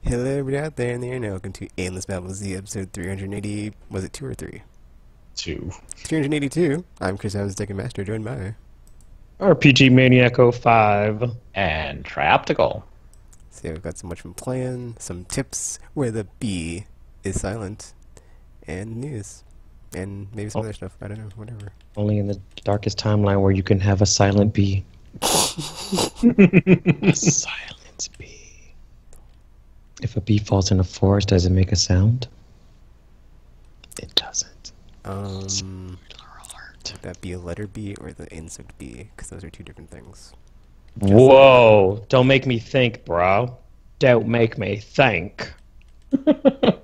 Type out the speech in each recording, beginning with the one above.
Hello, everybody out there in the air, and welcome to Aimless Babbles, the episode 380. Was it 2 or 3? 2. 382. I'm Chris, I was Second Master, joined by. RPG Maniaco 5. And Trioptical. So, we've got so much from playing, some tips where the B is silent, and news. And maybe some other stuff. I don't know, whatever. Only in the darkest timeline where you can have a silent bee. A silent bee. If a bee falls in a forest, does it make a sound? It doesn't. Spoiler alert. Would that be a letter B or the insect B? Because those are two different things. Whoa! Don't make me think, bro. Don't make me think. I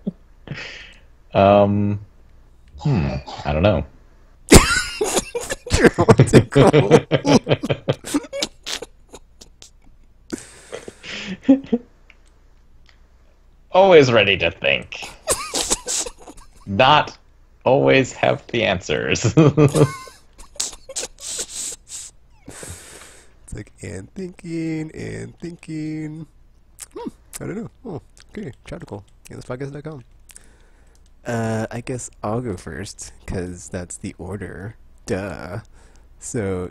don't know. Always ready to think. Not always have the answers. It's like, and thinking. I don't know. Oh, okay. Tropical. AimlessPodcast.com. I guess I'll go first, because that's the order. Duh. So,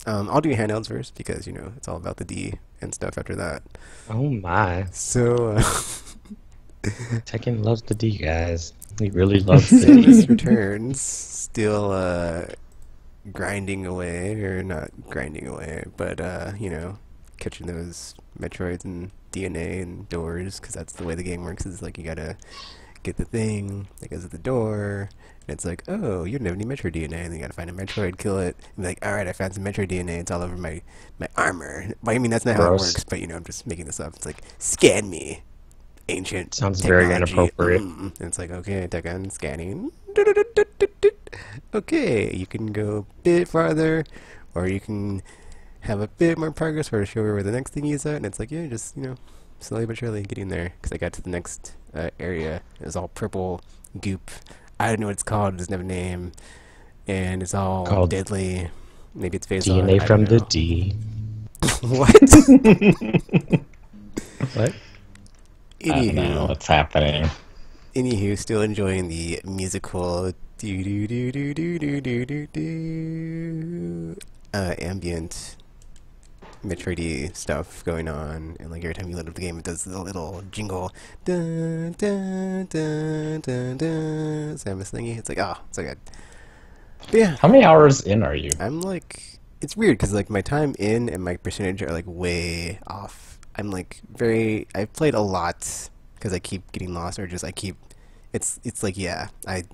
I'll do handhelds first, because, it's all about the D and stuff after that. Oh my. So, Tekken loves the D, guys. He really loves Samus D. Returns, still, grinding away, or not grinding away, but, catching those Metroids and DNA and doors, because that's the way the game works, is like, you gotta get the thing that goes at the door, and it's like, oh, you don't have any Metroid DNA, and then you gotta find a Metroid, kill it, and be like, alright, I found some Metroid DNA, it's all over my armor. Well, I mean, that's not how it Gross. works, but, I'm just making this up. It's like, scan me, ancient Sounds very technology. inappropriate. And it's like, okay, Tekken, scanning. Okay, you can go a bit farther, or you can have a bit more progress, or show her where the next thing is at, and it's like, yeah, just, slowly but surely getting there, because I got to the next area. It was all purple goop. I don't know what it's called, it doesn't have a name, and it's all Called deadly. Maybe it's phase DNA from the D. What? What? I don't know what's happening. Anywho, still enjoying the musical do do do do do do do do do ambient Metroid stuff going on, and like every time you load up the game, it does the little jingle, dun dun dun dun dun, Samus thingy. It's like, oh, so good. But yeah, How many hours in are you? I'm like, it's weird because like my time in and my percentage are like way off. I'm like I've played a lot because I keep getting lost, or just it's like, yeah, I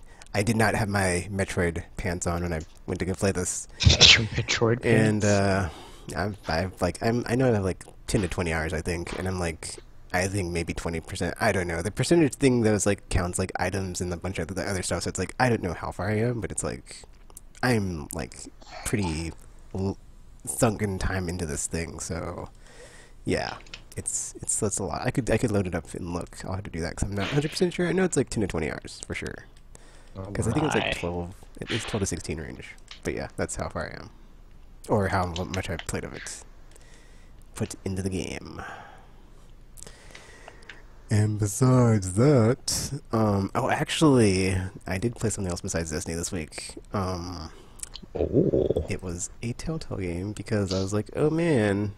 did not have my Metroid pants on when I went to go play this, Your Metroid and pants. I know I have like 10 to 20 hours, I think, and I'm like, I think maybe 20%. I don't know. The percentage thing that was like counts like items and a bunch of the other stuff. So it's like, I don't know how far I am, but it's like I'm like pretty sunken time into this thing. So yeah, that's a lot. I could load it up and look. I'll have to do that because I'm not 100% sure. I know it's like 10 to 20 hours for sure. Because I think it's like My. 12. It's 12 to 16 range. But yeah, that's how far I am. Or how much I've played of it. Put into the game. And besides that, oh, actually, I did play something else besides Destiny this week. Oh. It was a Telltale game because I was like, oh man,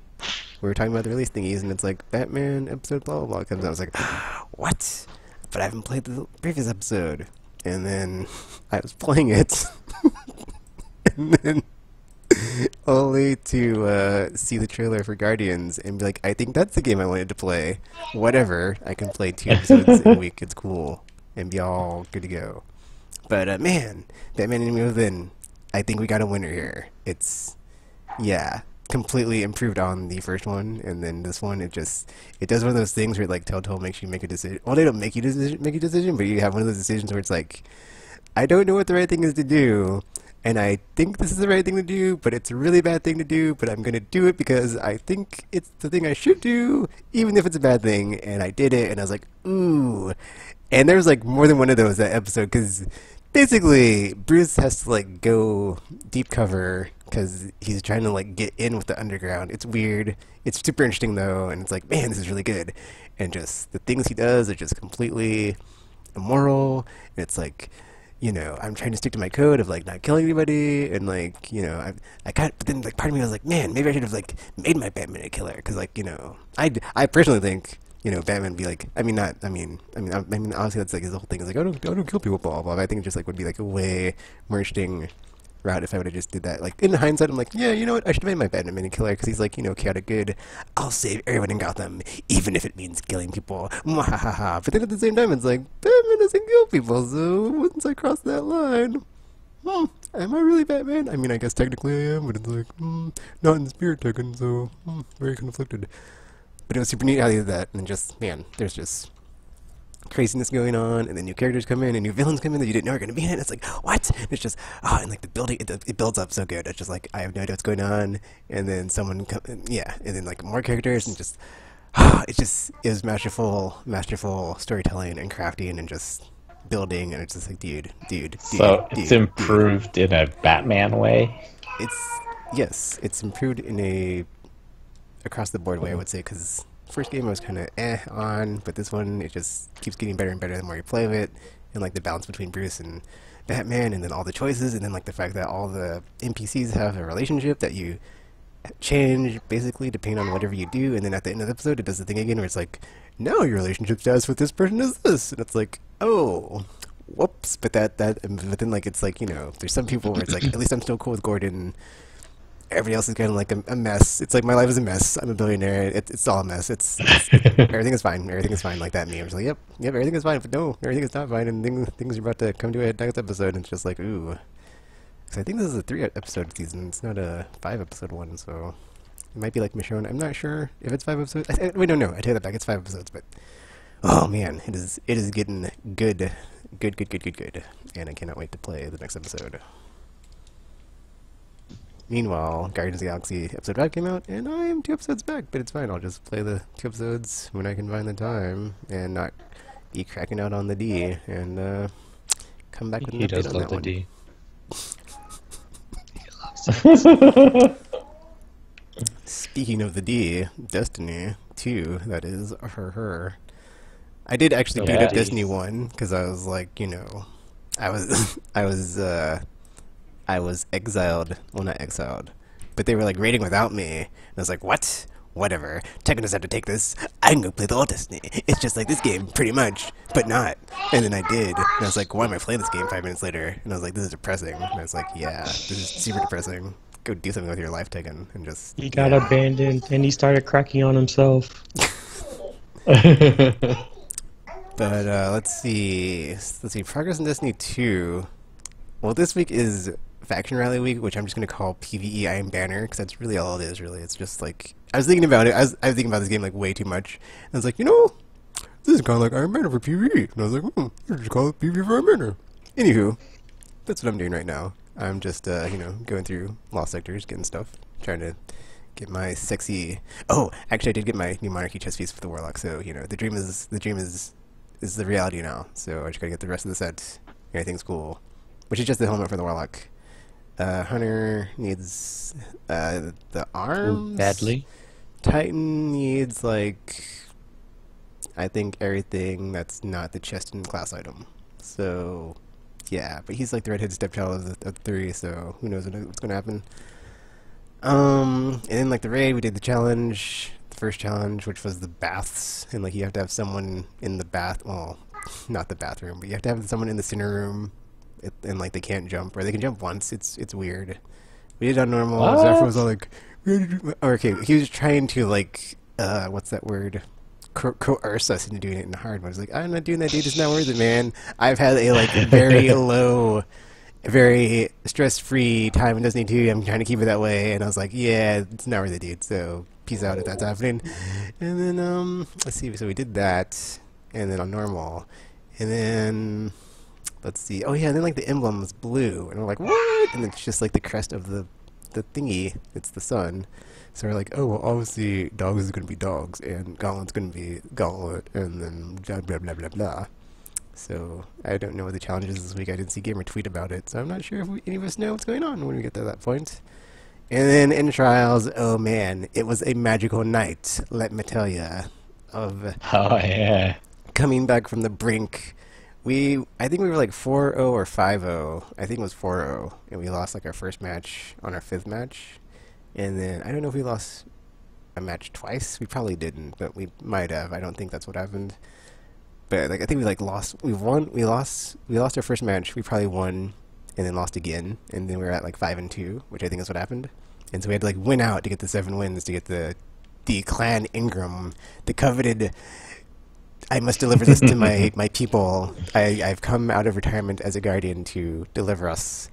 we were talking about the release thingies, and it's like Batman episode blah blah blah comes out. I was like, what? But I haven't played the previous episode. And then I was playing it, and then only to see the trailer for Guardians and be like, I think that's the game I wanted to play. Whatever, I can play 2 episodes in a week. It's cool and be all good to go. But man, Batman Enemy Within, I think we got a winner here. It's, yeah, completely improved on the first one, and then this one, it does one of those things where like Telltale makes you make a decision. Well, they don't make you make a decision, but you have one of those decisions where it's like, I don't know what the right thing is to do, and I think this is the right thing to do, but it's a really bad thing to do, but I'm gonna do it because I think it's the thing I should do, even if it's a bad thing, and I did it, and I was like, ooh. And there's like more than one of those that episode, because basically Bruce has to like go deep cover because he's trying to like get in with the underground. It's weird. It's super interesting though, and it's like, man, this is really good. And just the things he does are just completely immoral. And it's like, I'm trying to stick to my code of like not killing anybody, and like, I got. But then like part of me was like, man, maybe I should have like made my Batman a killer, because like, I personally think. Batman would be like, obviously that's like his whole thing is like, I don't kill people, blah, blah, blah. I think it just like would be like a way more interesting route if I would have just did that. Like, in hindsight, I'm like, yeah, you know what, I should have made my Batman a killer, because he's like, chaotic good. I'll save everyone in Gotham, even if it means killing people. Mwahaha. But then at the same time, it's like, Batman doesn't kill people, so once I cross that line, am I really Batman? I mean, I guess technically I am, but it's like, not in spirit Tekken, so, very conflicted. But it was super neat how they did that, and just, man, there's just craziness going on, and then new characters come in, and new villains come in that you didn't know were going to be in it. It's like, what? And it's just, and like the building, it builds up so good. It's just like, I have no idea what's going on, and then someone, and then like more characters, and just, it was masterful storytelling and crafting and just building, and it's just like, dude. So it's improved in a Batman way? Yes, it's improved in a across the board way, I would say, because first game I was kind of on, but this one, it just keeps getting better and better the more you play it, and like the balance between Bruce and Batman, and then all the choices, and then like the fact that all the NPCs have a relationship that you change basically depending on whatever you do, and then at the end of the episode it does the thing again where it's like, now your relationship status with this person is this, and it's like, oh, whoops. But then like it's like, there's some people where it's like, at least I'm still cool with Gordon. Everybody else is kind of like a mess. It's like, my life is a mess. I'm a billionaire. It's all a mess. Everything is fine. Everything is fine. Like that meme. It's like, yep, everything is fine. But no, everything is not fine. And things are about to come to a next episode. And it's just like, ooh. Because I think this is a 3-episode season. It's not a 5-episode one. So it might be like Michonne. I'm not sure if it's 5 episodes. Wait, no. I take that back. It's 5 episodes. But oh man, it is getting good. And I cannot wait to play the next episode. Meanwhile, Guardians of the Galaxy Episode 5 came out, and I am 2 episodes back, but it's fine. I'll just play the 2 episodes when I can find the time, and not be cracking out on the D, and come back with an update on that one. D. Speaking of the D, Destiny 2, that is, her. I did actually beat up Destiny 1, because I was like, I was exiled. Well, not exiled. But they were like raiding without me. And I was like, what? Whatever. Tekken doesn't have to take this. I can go play the old Destiny. It's just like this game, pretty much. But not. And then I did. And I was like, why am I playing this game 5 minutes later? And I was like, this is depressing. And I was like, yeah, this is super depressing. Go do something with your life, Tekken. And just... He got abandoned, and he started cracking on himself. But, let's see. Progress in Destiny 2. Well, this week is Faction Rally Week, which I'm just going to call PvE Iron Banner, because that's really all it is, really. It's just like, I was thinking about it, I was thinking about this game like way too much, and I was like, this is kind of like Iron Banner for PvE, and I was like, let's just call it PvE for Iron Banner. Anywho, that's what I'm doing right now. I'm just, going through Lost Sectors, getting stuff, trying to get my sexy, actually I did get my new Monarchy chest piece for the Warlock, so, the dream is the reality now, so I just gotta get the rest of the set, everything's cool. Which is just the helmet for the Warlock. Hunter needs the arms. Badly. Titan needs, like, I think everything that's not the chest and class item. So, yeah. But he's like the redheaded stepchild of the 3, so who knows what's going to happen. And then, like, the raid, we did the challenge. The first challenge, which was the baths. And, like, you have to have someone in the bath. Well, not the bathroom, but you have to have someone in the ciner room. And like they can't jump, or they can jump once. It's weird. We did it on normal. Zephyr was all like, okay, he was trying to like, what's that word? Coerce us into doing it in hard mode. I was like, I'm not doing that, dude. It's not worth it, man. I've had a like very low, very stress-free time in Destiny 2. I'm trying to keep it that way, and I was like, yeah, it's not worth it, dude. So peace out if that's happening. And then let's see. So we did that, and then on normal, and then. Let's see. Oh yeah, and then like the emblem was blue, and we're like, what? And it's just like the crest of the thingy. It's the sun. So we're like, oh well, obviously dogs is gonna be dogs, and gauntlet's gonna be gauntlet, and then blah blah blah blah blah. So I don't know what the challenge is this week. I didn't see Gamer tweet about it, so I'm not sure if any of us know what's going on when we get to that point. And then in Trials, oh man, it was a magical night, let me tell ya, of Oh yeah. coming back from the brink. I think we were like 4-0 or 5-0. I think it was 4-0, and we lost like our first match on our fifth match. And then I don't know if we lost a match twice. We probably didn't, but we might have. I don't think that's what happened. But like I think we like lost. We won. We lost. We lost our first match. We probably won, and then lost again. And then we were at like 5-2, which I think is what happened. And so we had to like win out to get the 7 wins to get the clan Ingram, the coveted. I must deliver this to my people. I've come out of retirement as a guardian to deliver us.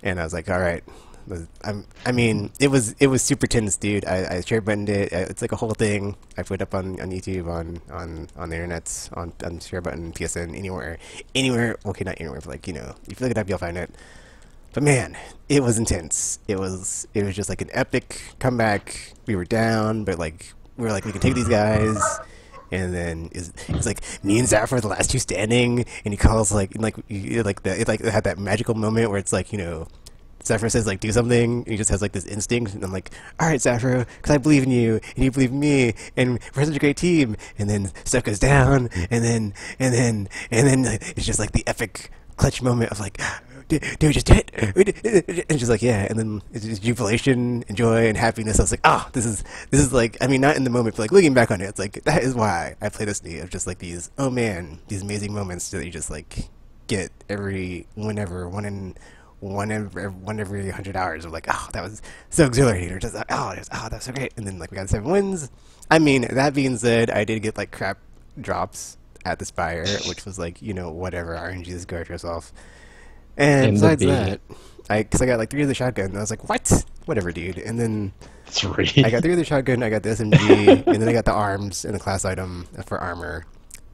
And I was like, all right. I mean, it was super tense, dude. I share buttoned it. It's like a whole thing. I put up on YouTube, on the internet, on share button, PSN, anywhere. Okay, not anywhere, but like, you know, if you look it up, you'll find it. But man, it was intense. It was just like an epic comeback. We were down, but like we can take these guys. And then it's like me and Zafra are the last two standing, and he calls it had that magical moment where it's like, you know, Zafra says like do something, and he just has like this instinct, and I'm like, all right, Zafra, because I believe in you, and you believe in me, and we're such a great team. And then stuff goes down, and then it's just like the epic clutch moment of like, dude, we just did it. And she's like, yeah. And then it's just jubilation and joy and happiness. I was like, oh, this is like, I mean, not in the moment, but like looking back on it, it's like, that is why I play Destiny, of just like these, oh man, these amazing moments that you just like get every one every 100 hours of like, oh, that was so exhilarating, or just like, oh, that's so great. And then like we got 7 wins. I mean, that being said, I did get like crap drops at the Spire, which was like, you know, whatever, RNG, just guard yourself. And besides that, because I got like 3 of the shotgun, and I was like, what? Whatever, dude. And then 3. I got 3 of the shotgun, I got the SMG, and then I got the arms and the class item for armor.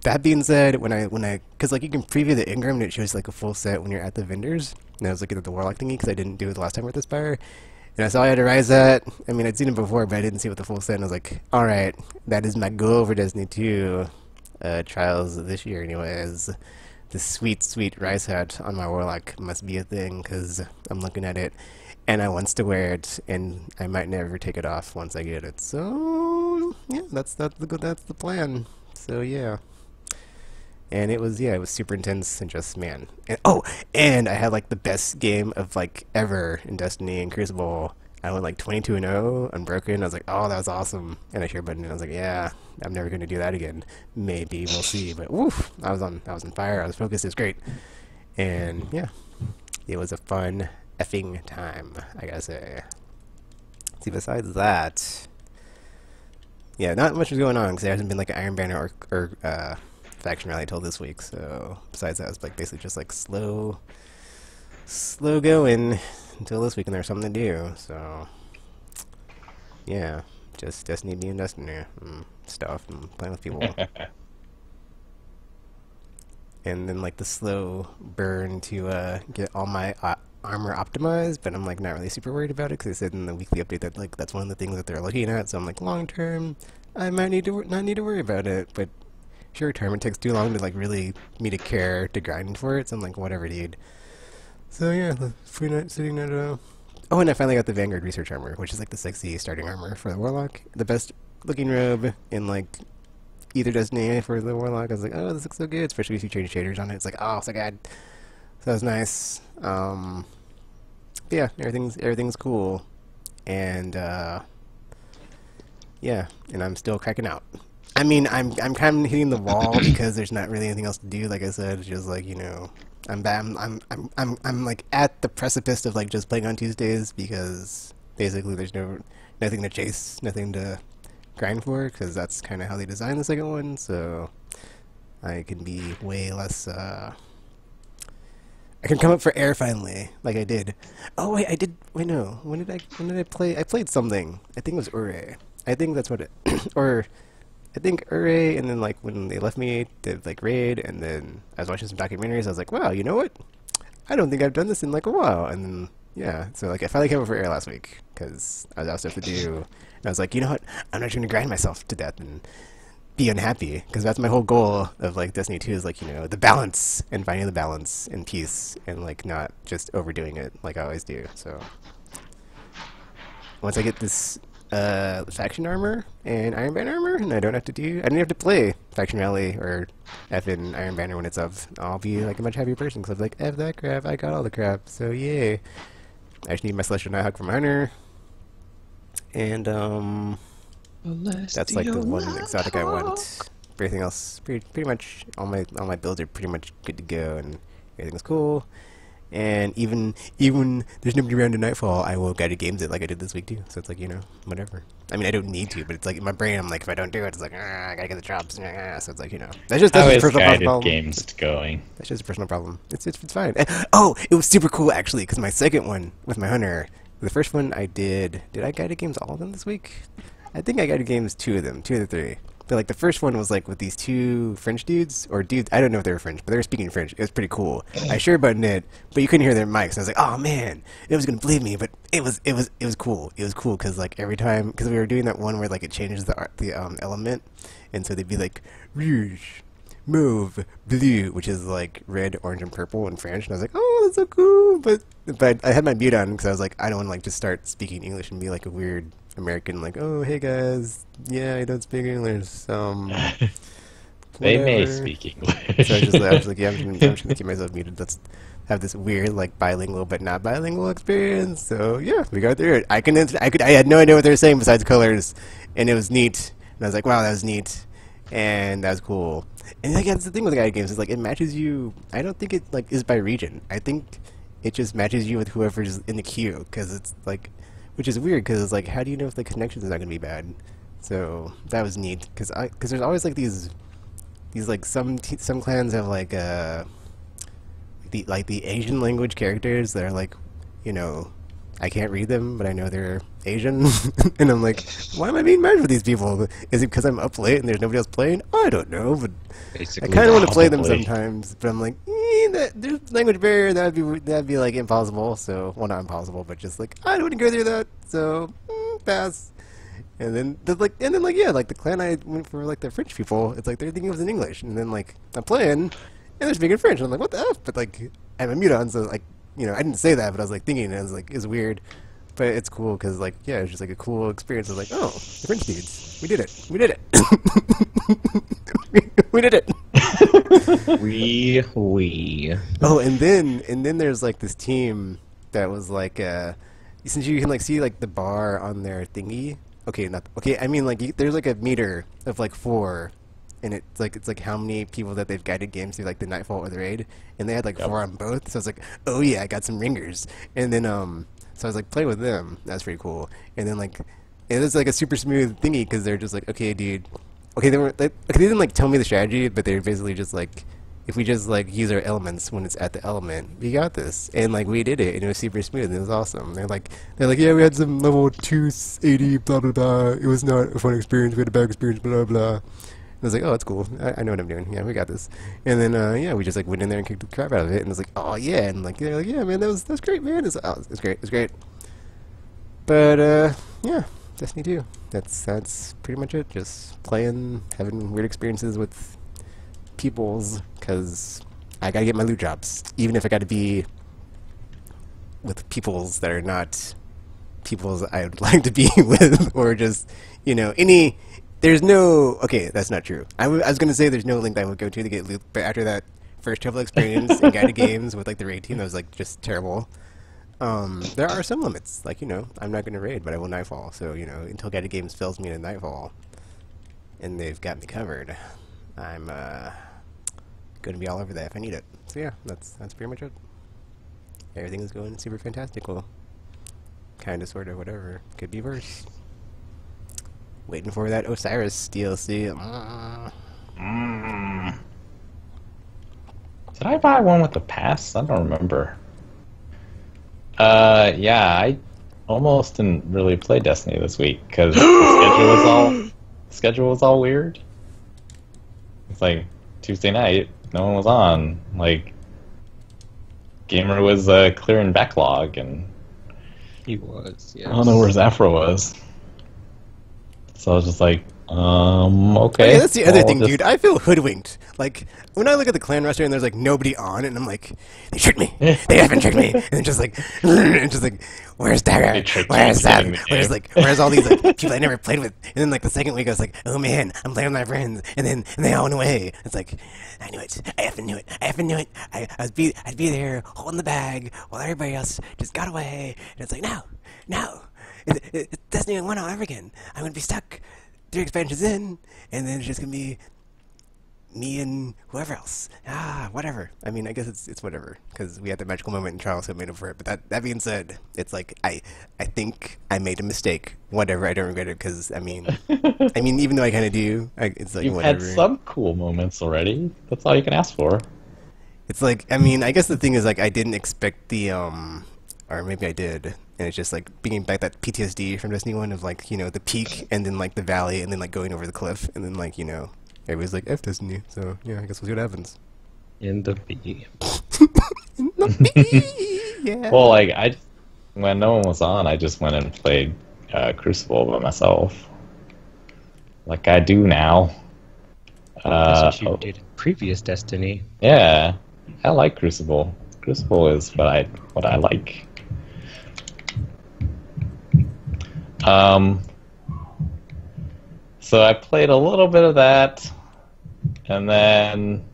That being said, because like you can preview the Ingram and it shows like a full set when you're at the vendors. And I was looking at the Warlock thingy because I didn't do it the last time with the Spire. And I saw I had to rise that. I mean, I'd seen it before, but I didn't see it with the full set. And I was like, all right, that is my goal for Destiny 2 Trials this year, anyways. The sweet, sweet Rise hat on my Warlock must be a thing, because I'm looking at it, and I wants to wear it, and I might never take it off once I get it. So, yeah, that's the plan. So, yeah. And it was super intense, and just, man. And I had, like, the best game of, like, ever in Destiny and Crucible. I went, like, 22-0, unbroken. I was like, oh, that was awesome. And I shared button, and I was like, yeah, I'm never going to do that again. Maybe, we'll see. But, woof, I was on fire. I was focused. It was great. And, yeah, it was a fun effing time, I gotta say. See, besides that, yeah, not much was going on, because there hasn't been, like, an Iron Banner or faction rally till this week. So, besides that, it's, like, basically just, like, slow going until this week, and there's something to do. So, yeah, just Destiny being Destiny and stuff, and playing with people. And then like the slow burn to get all my armor optimized, but I'm like not really super worried about it, because they said in the weekly update that like that's one of the things that they're looking at. So I'm like, long term, I might not need to worry about it, but short term, it takes too long to like really me to care to grind for it. So I'm like, whatever, dude. So yeah, the free night sitting at oh, and I finally got the Vanguard Research Armor, which is like the sexy starting armor for the Warlock. The best looking robe in like either Destiny for the Warlock. I was like, oh, this looks so good, especially if you change shaders on it. It's like, oh, so good. So that was nice. Yeah, everything's cool. And yeah, and I'm still cracking out. I mean, I'm kind of hitting the wall because there's not really anything else to do. Like I said, it's just like, you know, I'm like at the precipice of like just playing on Tuesdays, because basically there's nothing to chase, nothing to grind for, because that's kind of how they designed the second one. So I can be way less. I can come up for air finally, like I did. Oh wait, I did. Wait, no. When did I play? I played something. I think it was Ure. I think that's what it. Or I think Ure, and then like when they left me, did like raid, and then I was watching some documentaries. I was like, wow, you know what? I don't think I've done this in like a while. And then yeah, so like I finally came over air last week because I was out stuff to do, and I was like, you know what? I'm not trying to grind myself to death and be unhappy, because that's my whole goal of like Destiny 2 is like, you know, the balance, and finding the balance and peace, and like not just overdoing it like I always do. So once I get this faction armor and Iron Banner armor, and I don't have to play Faction Rally or effing Iron Banner when it's up, I'll be like a much happier person because I'm like, F that crap, I got all the crap, so yay. I just need my Celestial Nighthawk from Hunter, and that's like the one exotic I want. Everything else, pretty much, all my builds are pretty much good to go, and everything's cool. And even there's nobody around to Nightfall, I will guided games it like I did this week too. So it's like, you know, whatever. I mean, I don't need to, but it's like in my brain, I'm like, if I don't do it, it's like, I gotta get the drops. So it's like, you know, that's just a personal problem. Games going. That's just a personal problem. It's fine. Oh, it was super cool actually, because my second one with my Hunter, the first one I did I guided games all of them this week? I think I guided games two of the three. But like the first one was like with these two French dudes, or dudes, I don't know if they were French, but they were speaking French. It was pretty cool. I sure buttoned it, but you couldn't hear their mics. And I was like, oh man, it was gonna believe me, but it was cool. It was cool because like every time, because we were doing that one where like it changes the element, and so they'd be like rouge, mauve, blue, which is like red, orange, and purple in French. And I was like, oh, that's so cool. But I had my mute on because I was like, I don't want to like just start speaking English and be like a weird American, like, oh, hey guys, yeah, I don't speak English. They may speak English. So I was like, yeah, I'm just gonna keep myself muted. Let's have this weird, like, bilingual but not bilingual experience. So yeah, we got through it. I had no idea what they were saying besides colors, and it was neat. And I was like, wow, that was neat, and that was cool. And like, that's the thing with guided games is like it matches you. I don't think it like is by region. I think it just matches you with whoever's in the queue because it's like. Which is weird, because it's like, how do you know if the connection is not going to be bad? So, that was neat, because there's always, like, these like, some clans have, like, the Asian language characters that are, like, you know, I can't read them, but I know they're Asian, and I'm like, why am I being matched with these people? Is it because I'm up late and there's nobody else playing? I don't know, but basically, I kind of want to play them sometimes, but I'm like, there's language barrier, that'd be like impossible. So, well, not impossible, but just like I don't want to go through that. So, pass. And then the clan I went for, like the French people, it's like they're thinking it was in English, and then like I'm playing, and they're speaking French, and I'm like, what the f? But like I have a mute on, so like you know I didn't say that, but I was like thinking, and I was like it's weird, but it's cool because like yeah, it's just like a cool experience. I was like, oh, the French dudes, we did it, we did it, we did it. We. Oh, and then there's like this team that was like since you can like see like the bar on their thingy. Okay, not okay. I mean like there's like a meter of like 4, and it's like how many people that they've guided games through like the Nightfall or the raid, and they had like 4 on both. So I was like, oh yeah, I got some ringers, and then so I was like playing with them. That's pretty cool. And then like it was like a super smooth thingy because they're just like, okay, dude. Okay, they didn't like tell me the strategy, but they're basically just like, if we just like use our elements when it's at the element, we got this, and like we did it, and it was super smooth, and it was awesome. They're like, yeah, we had some level 280, blah blah blah. It was not a fun experience. We had a bad experience, blah blah. And I was like, oh, that's cool. I know what I'm doing. Yeah, we got this. And then yeah, we just like went in there and kicked the crap out of it, and it was like, oh yeah, and like they're like, yeah, man, that's great, man. It's great. But yeah. Destiny 2. That's pretty much it. Just playing, having weird experiences with peoples, because I gotta get my loot drops. Even if I gotta be with peoples that are not peoples I would like to be with, or just, you know, there's no, okay, that's not true. I was gonna say there's no link that I would go to get loot, but after that first travel experience in guided games with like the raid team, that was like just terrible. There are some limits, like, you know, I'm not going to raid, but I will Nightfall, so, you know, until guided games fails me in a Nightfall, and they've got me covered, I'm, going to be all over that if I need it. So yeah, that's pretty much it. Everything is going super fantastical. Kinda, sorta, whatever. Could be worse. Waiting for that Osiris DLC. Did I buy one with the pass? I don't remember. Yeah, I almost didn't really play Destiny this week because the schedule was all weird. It's like Tuesday night, no one was on. Like, Gamer was clearing backlog, and he was. Yeah. I don't know where his Afro was. So I was just like, Oh yeah, Okay. that's the other thing, dude. I feel hoodwinked. Like when I look at the clan roster and there's like nobody on, and I'm like, they tricked me. They haven't tricked me. And it's just like, where's Dagger? Where's Zab? Where's all these like people I never played with? And then like the second week, I was like, oh man, I'm playing with my friends, and they all went away. It's like, I knew it. I effing knew it. I effing knew it. I'd be there holding the bag while everybody else just got away. And it's like, no, it's Destiny 1 all over again. I'm gonna be stuck 3 expansions in, and then it's just gonna be me and whoever else. Whatever. I mean, I guess it's whatever, because we had that magical moment in Charles who made up for it. But that being said, it's like I think I made a mistake. Whatever. I don't regret it, because I mean, even though I kind of do, it's like You've whatever. had some cool moments already. That's all you can ask for. It's like, I mean, I guess the thing is like I didn't expect the or maybe I did. And it's just like bringing back that PTSD from Destiny 1 of like, the peak and then like the valley and then like going over the cliff and then like, everybody's like F Destiny. So yeah, I guess we'll see what happens. In the B. Yeah. Well, like when no one was on, I just went and played Crucible by myself, like I do now. That's what you did in previous Destiny. Yeah, I like Crucible. Crucible is what I like. So I played a little bit of that, and then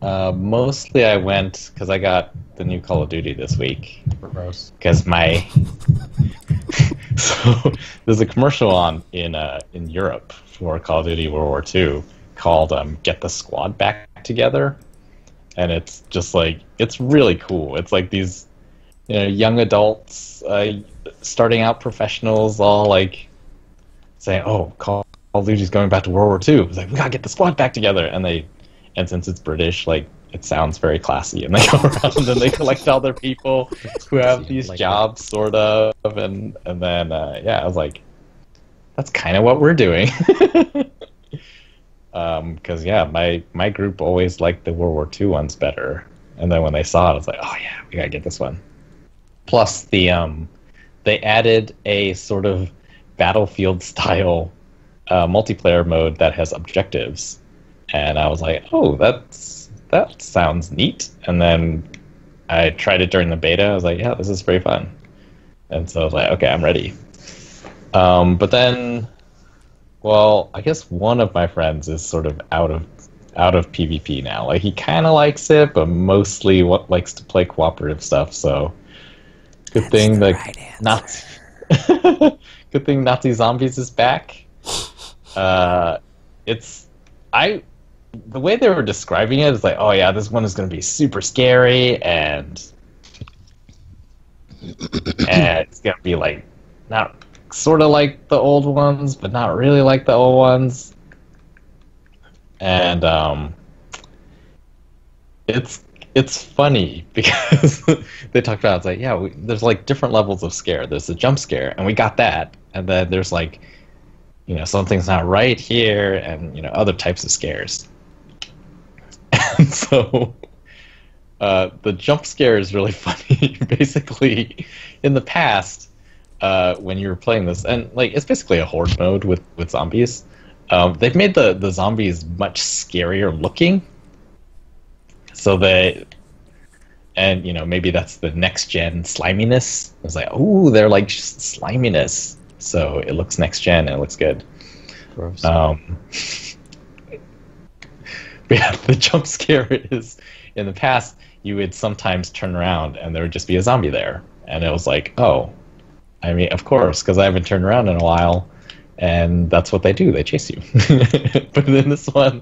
mostly I went because I got the new Call of Duty this week. Gross. Because so there's a commercial on in Europe for Call of Duty World War II called "Get the Squad Back Together," and it's just like it's really cool. It's like these young adults, starting out professionals, all like saying, "Oh, Call of Duty's going back to World War II." It's like we gotta get the squad back together, and since it's British, like it sounds very classy, and they go around and they collect all their people who have these jobs, sort of, and then I was like, that's kind of what we're doing. Because my group always liked the World War II ones better, and then when they saw it, I was like, oh yeah, we gotta get this one. Plus, they added a sort of Battlefield-style multiplayer mode that has objectives, and I was like, oh, that sounds neat. And then I tried it during the beta. I was like, yeah, this is pretty fun. And so I was like, okay, I'm ready. But then, well, I guess one of my friends is sort of out of PvP now. Like he kind of likes it, but mostly likes to play cooperative stuff. So. Good thing good thing Nazi Zombies is back. The way they were describing it is like, oh yeah, this one is going to be super scary and it's going to be like not sort of like the old ones, but not really like the old ones. And it's funny because they talked about it's like, yeah, there's like different levels of scare. There's the jump scare, and we got that, and then there's like, something's not right here, and other types of scares. And so the jump scare is really funny. Basically, in the past, when you were playing this, and like it's basically a horde mode with zombies. They've made the zombies much scarier looking. So maybe that's the next gen sliminess. It's like, ooh, they're like just sliminess. So it looks next gen and it looks good. Gross. Yeah, the jump scare is in the past you would sometimes turn around and there would just be a zombie there, and it was like, oh, I mean, of course, because I haven't turned around in a while, and that's what they do. They chase you. But in this one,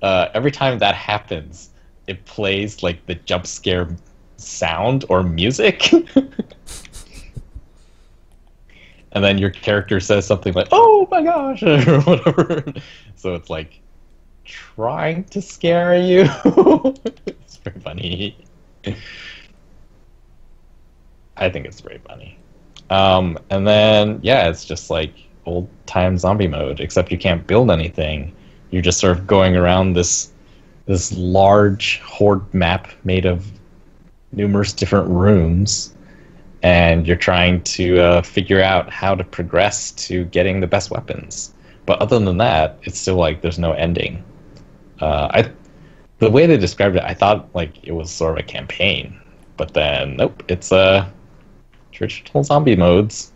every time that happens, it plays like the jump scare sound or music. And then your character says something like, oh my gosh, or whatever. So it's like trying to scare you. It's very funny. I think it's very funny. And then, yeah, it's just like old time zombie mode, except you can't build anything. You're just sort of going around this large horde map made of numerous different rooms, and you're trying to figure out how to progress to getting the best weapons. But other than that, it's still like there's no ending. The way they described it, I thought like it was sort of a campaign, but then nope, it's traditional zombie modes.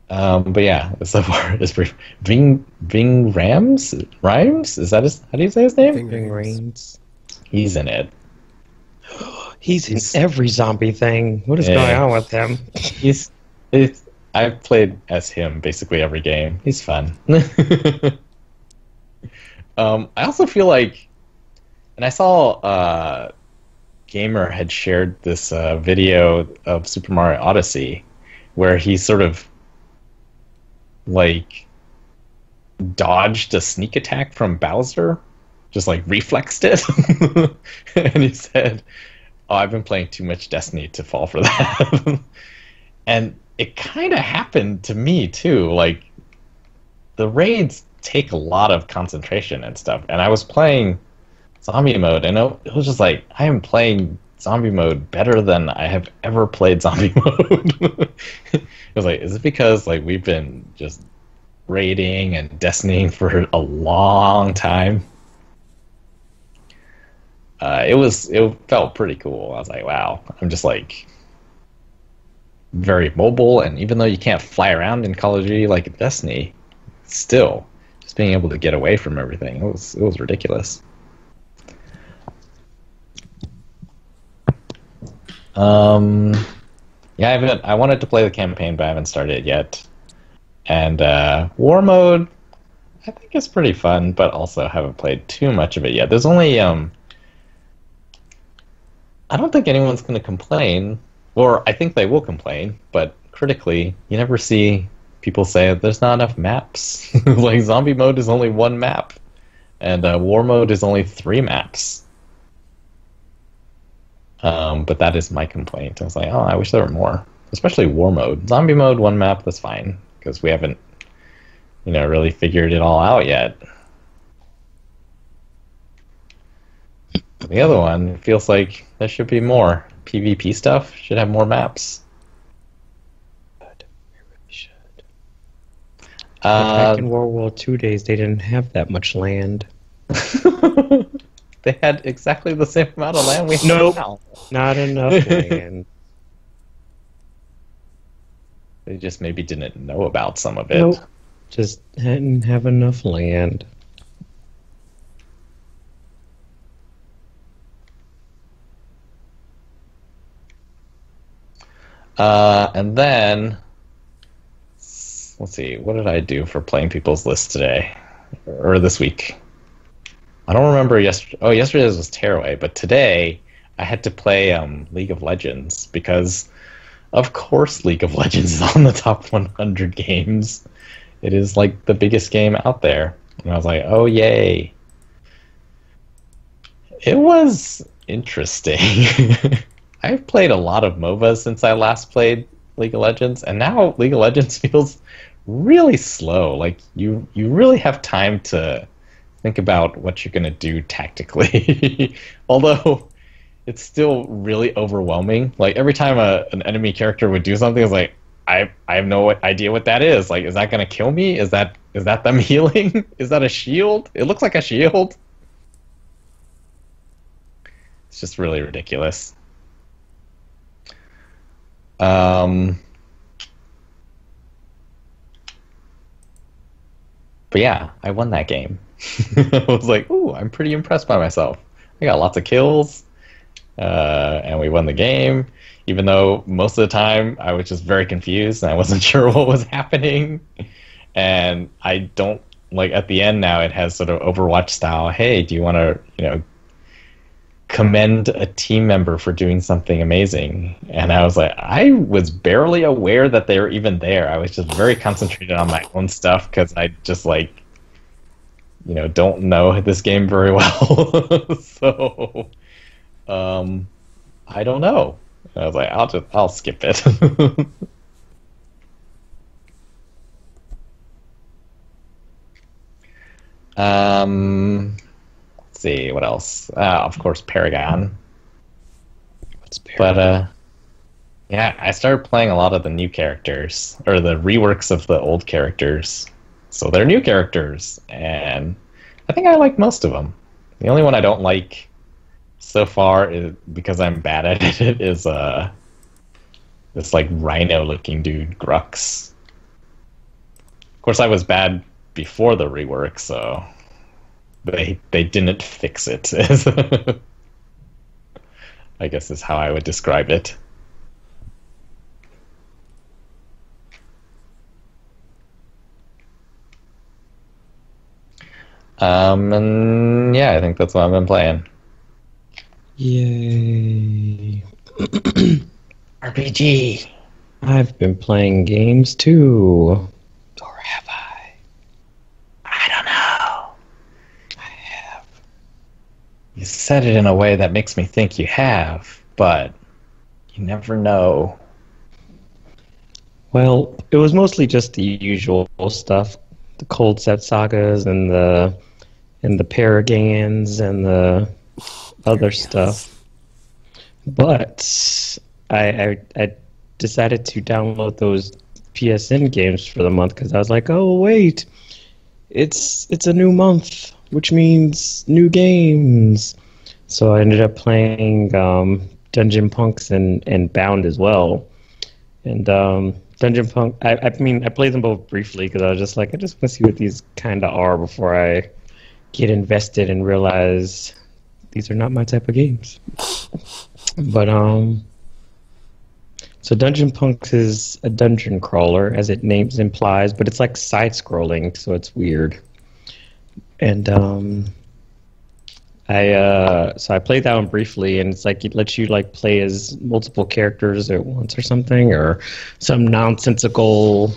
But yeah, so far it's brief. Ving Rhymes? Is that how do you say his name? Ving Rhames. He's in it. He's in every zombie thing. What is going on with him? I've played as him basically every game. He's fun. I also feel like, and I saw Gamer had shared this video of Super Mario Odyssey where he sort of like dodged a sneak attack from Bowser, just like reflexed it. And he said, "Oh, I've been playing too much Destiny to fall for that." And it kind of happened to me too. Like the raids take a lot of concentration and stuff, and I was playing zombie mode, and it was just like I am playing zombie mode better than I have ever played zombie mode. It was like, is it because like we've been just raiding and Destinying for a long time? It felt pretty cool. I was like, wow, I'm just like very mobile, and even though you can't fly around in Call of Duty like in Destiny, still just being able to get away from everything, it was ridiculous. Yeah, I wanted to play the campaign, but I haven't started it yet. And war mode, I think is pretty fun, but also haven't played too much of it yet. There's only I don't think anyone's going to complain, or I think they will complain, but critically, you never see people say there's not enough maps. Like zombie mode is only 1 map, and war mode is only 3 maps. But that is my complaint. I was like, oh, I wish there were more, especially war mode. Zombie mode, 1 map, that's fine, because we haven't, really figured it all out yet. The other one, it feels like there should be more. PvP stuff should have more maps. But it really should. Back in World War II days, they didn't have that much land. They had exactly the same amount of land we have now. Not enough land. They just maybe didn't know about some of it. Nope. Just didn't have enough land. And then, let's see, what did I do for playing people's list today? Or this week? I don't remember yesterday. Oh, yesterday's was Tearaway, but today I had to play League of Legends because, of course, League of Legends is on the top 100 games. It is like the biggest game out there. And I was like, oh, yay. It was interesting. I've played a lot of MOBAs since I last played League of Legends, and now League of Legends feels really slow. Like, you really have time to think about what you're going to do tactically. Although, it's still really overwhelming. Like, every time an enemy character would do something, it's like, I have no idea what that is. Like, is that going to kill me? Is that them healing? Is that a shield? It looks like a shield. It's just really ridiculous. But yeah, I won that game. I was like, ooh, I'm pretty impressed by myself. I got lots of kills, and we won the game, even though most of the time I was just very confused and I wasn't sure what was happening. And I don't, like, at the end now it has sort of Overwatch style, hey, do you want to, commend a team member for doing something amazing? And I was like, I was barely aware that they were even there. I was just very concentrated on my own stuff because I just don't know this game very well. So I don't know. And I was like, I'll skip it. Let's see what else. Of course, Paragon. But yeah, I started playing a lot of the new characters or the reworks of the old characters. So they're new characters, and I think I like most of them. The only one I don't like so far is because I'm bad at it is this like rhino-looking dude, Grux. Of course, I was bad before the rework, so they didn't fix it. I guess is how I would describe it. And yeah, I think that's what I've been playing. Yay. RPG. I've been playing games too. Or have I? I don't know. I have. You said it in a way that makes me think you have, but you never know. Well, it was mostly just the usual stuff. The Cold Set sagas and the Paragans and the other stuff. But I decided to download those PSN games for the month because I was like, oh wait, it's a new month, which means new games. So I ended up playing Dungeon Punks and Bound as well. And Dungeon Punk, I mean, I played them both briefly because I was just like, I just want to see what these kind of are before I get invested and realize these are not my type of games. But so Dungeon Punks is a dungeon crawler, as it names implies, but it's like side-scrolling, so it's weird. And I played that one briefly, and it's like it lets you like play as multiple characters at once or something, or some nonsensical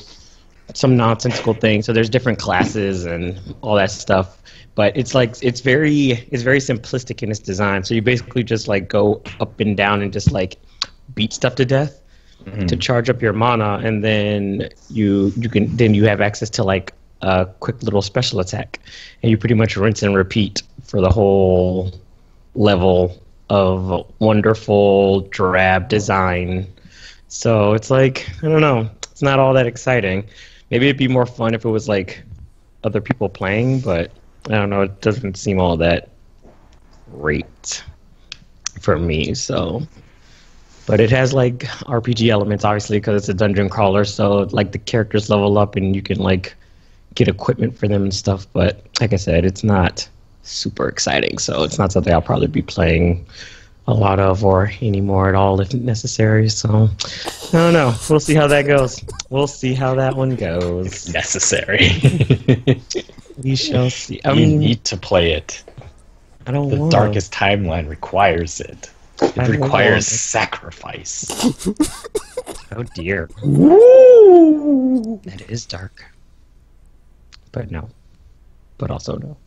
thing. So there's different classes and all that stuff. But it's like it's very simplistic in its design. So you basically just like go up and down and just like beat stuff to death to charge up your mana, and then you have access to like a quick little special attack, and you pretty much rinse and repeat for the whole level of wonderful drab design. So it's like, I don't know, it's not all that exciting. Maybe it'd be more fun if it was like other people playing, but I don't know, it doesn't seem all that great for me. So, but it has like RPG elements, obviously, because it's a dungeon crawler, so like the characters level up and you can like get equipment for them and stuff. But like I said, it's not super exciting, so it's not something I'll probably be playing a lot of or anymore at all if necessary. So I don't know, we'll see how that goes. We'll see how that one goes. If necessary. We shall see. I You mean, need to play it. I don't The want darkest timeline requires it. It don't requires want it. sacrifice. Oh dear. That is dark. But no. But also no.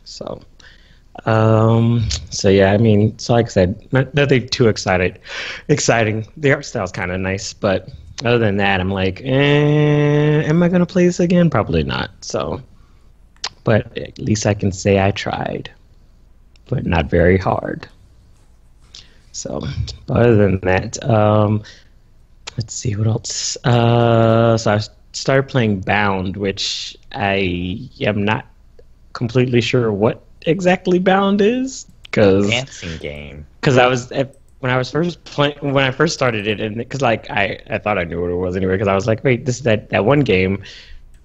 So yeah, I mean, so like I said, nothing too exciting. The art style's kind of nice, but other than that, I'm like, am I gonna play this again? Probably not. So, but at least I can say I tried, but not very hard. So, other than that, let's see what else. So I started playing Bound, which I am not completely sure what exactly Bound is, because Dancing game. I was when I first started it, and because like I thought I knew what it was anyway, because I was like, wait, this is that one game,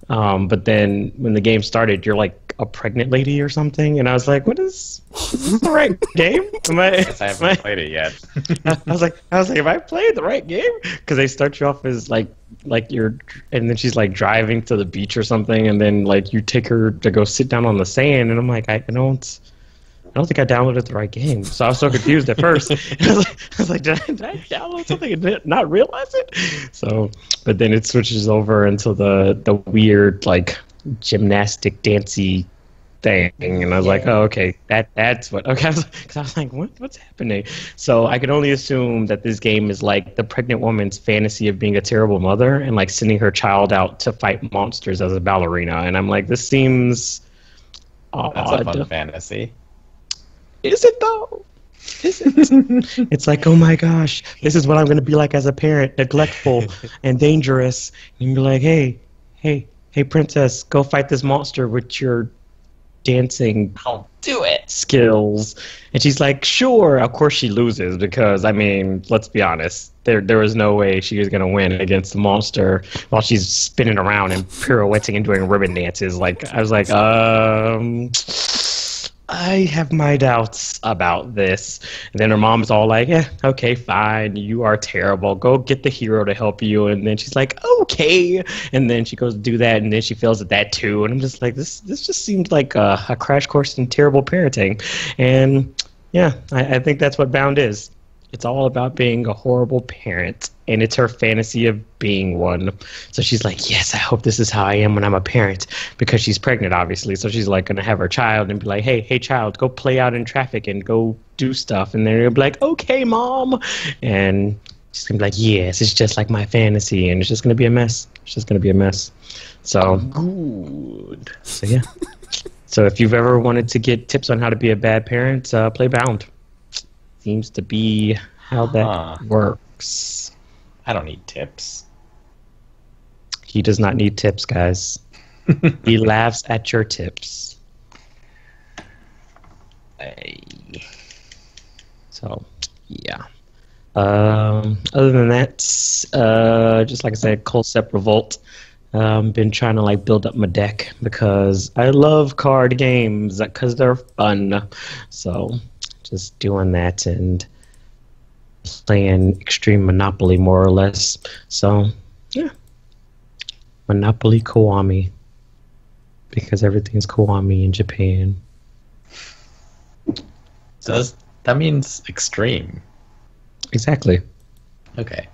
but then when the game started, you're like a pregnant lady or something, and I was like, is this the right game? Yes, I haven't played it yet. I was like, have I played the right game? Because they start you off as like you're, and then she's like driving to the beach or something, and then like you take her to go sit down on the sand, and I'm like, I don't think I downloaded the right game. So I was so confused at first. I was like, did I download something and not realize it? So, but then it switches over into the weird like gymnastic dancey thing, and I was like, oh, okay, that's what. Okay, because I was like, what's happening? So I could only assume that this game is like the pregnant woman's fantasy of being a terrible mother and like sending her child out to fight monsters as a ballerina. And I'm like, this seems odd. That's a fun fantasy. Is it though? It's like, oh my gosh, this is what I'm going to be like as a parent, neglectful and dangerous. And you're like, hey, princess, go fight this monster with your dancing I'll do it. skills. And she's like, sure. Of course she loses because, I mean, let's be honest. There was no way she was going to win against the monster while she's spinning around and pirouetting and doing ribbon dances. Like, I was like, I have my doubts about this. And then her mom's all like, okay, fine. You are terrible. Go get the hero to help you. And then she's like, okay. And then she goes to do that, and then she fails at that too. And I'm just like, this just seems like a crash course in terrible parenting. And yeah, I think that's what Bound is. It's all about being a horrible parent, and it's her fantasy of being one. So she's like, yes, I hope this is how I am when I'm a parent, because she's pregnant, obviously. So she's like going to have her child and be like, hey, child, go play out in traffic and go do stuff. And then they'll be like, okay, mom. And she's going to be like, yes, it's just like my fantasy. And it's just going to be a mess. It's just going to be a mess. So, Good. so yeah. So if you've ever wanted to get tips on how to be a bad parent, play Bound. Seems to be how that works. I don't need tips. He does not need tips, guys. He laughs at your tips. So, yeah. Other than that, just like I said, Concept Revolt. Been trying to like build up my deck because I love card games because they're fun. So, just doing that and playing Extreme Monopoly more or less. So, yeah. Monopoly Kiwami. Because everything's Kiwami in Japan. So that means extreme. Exactly. Okay.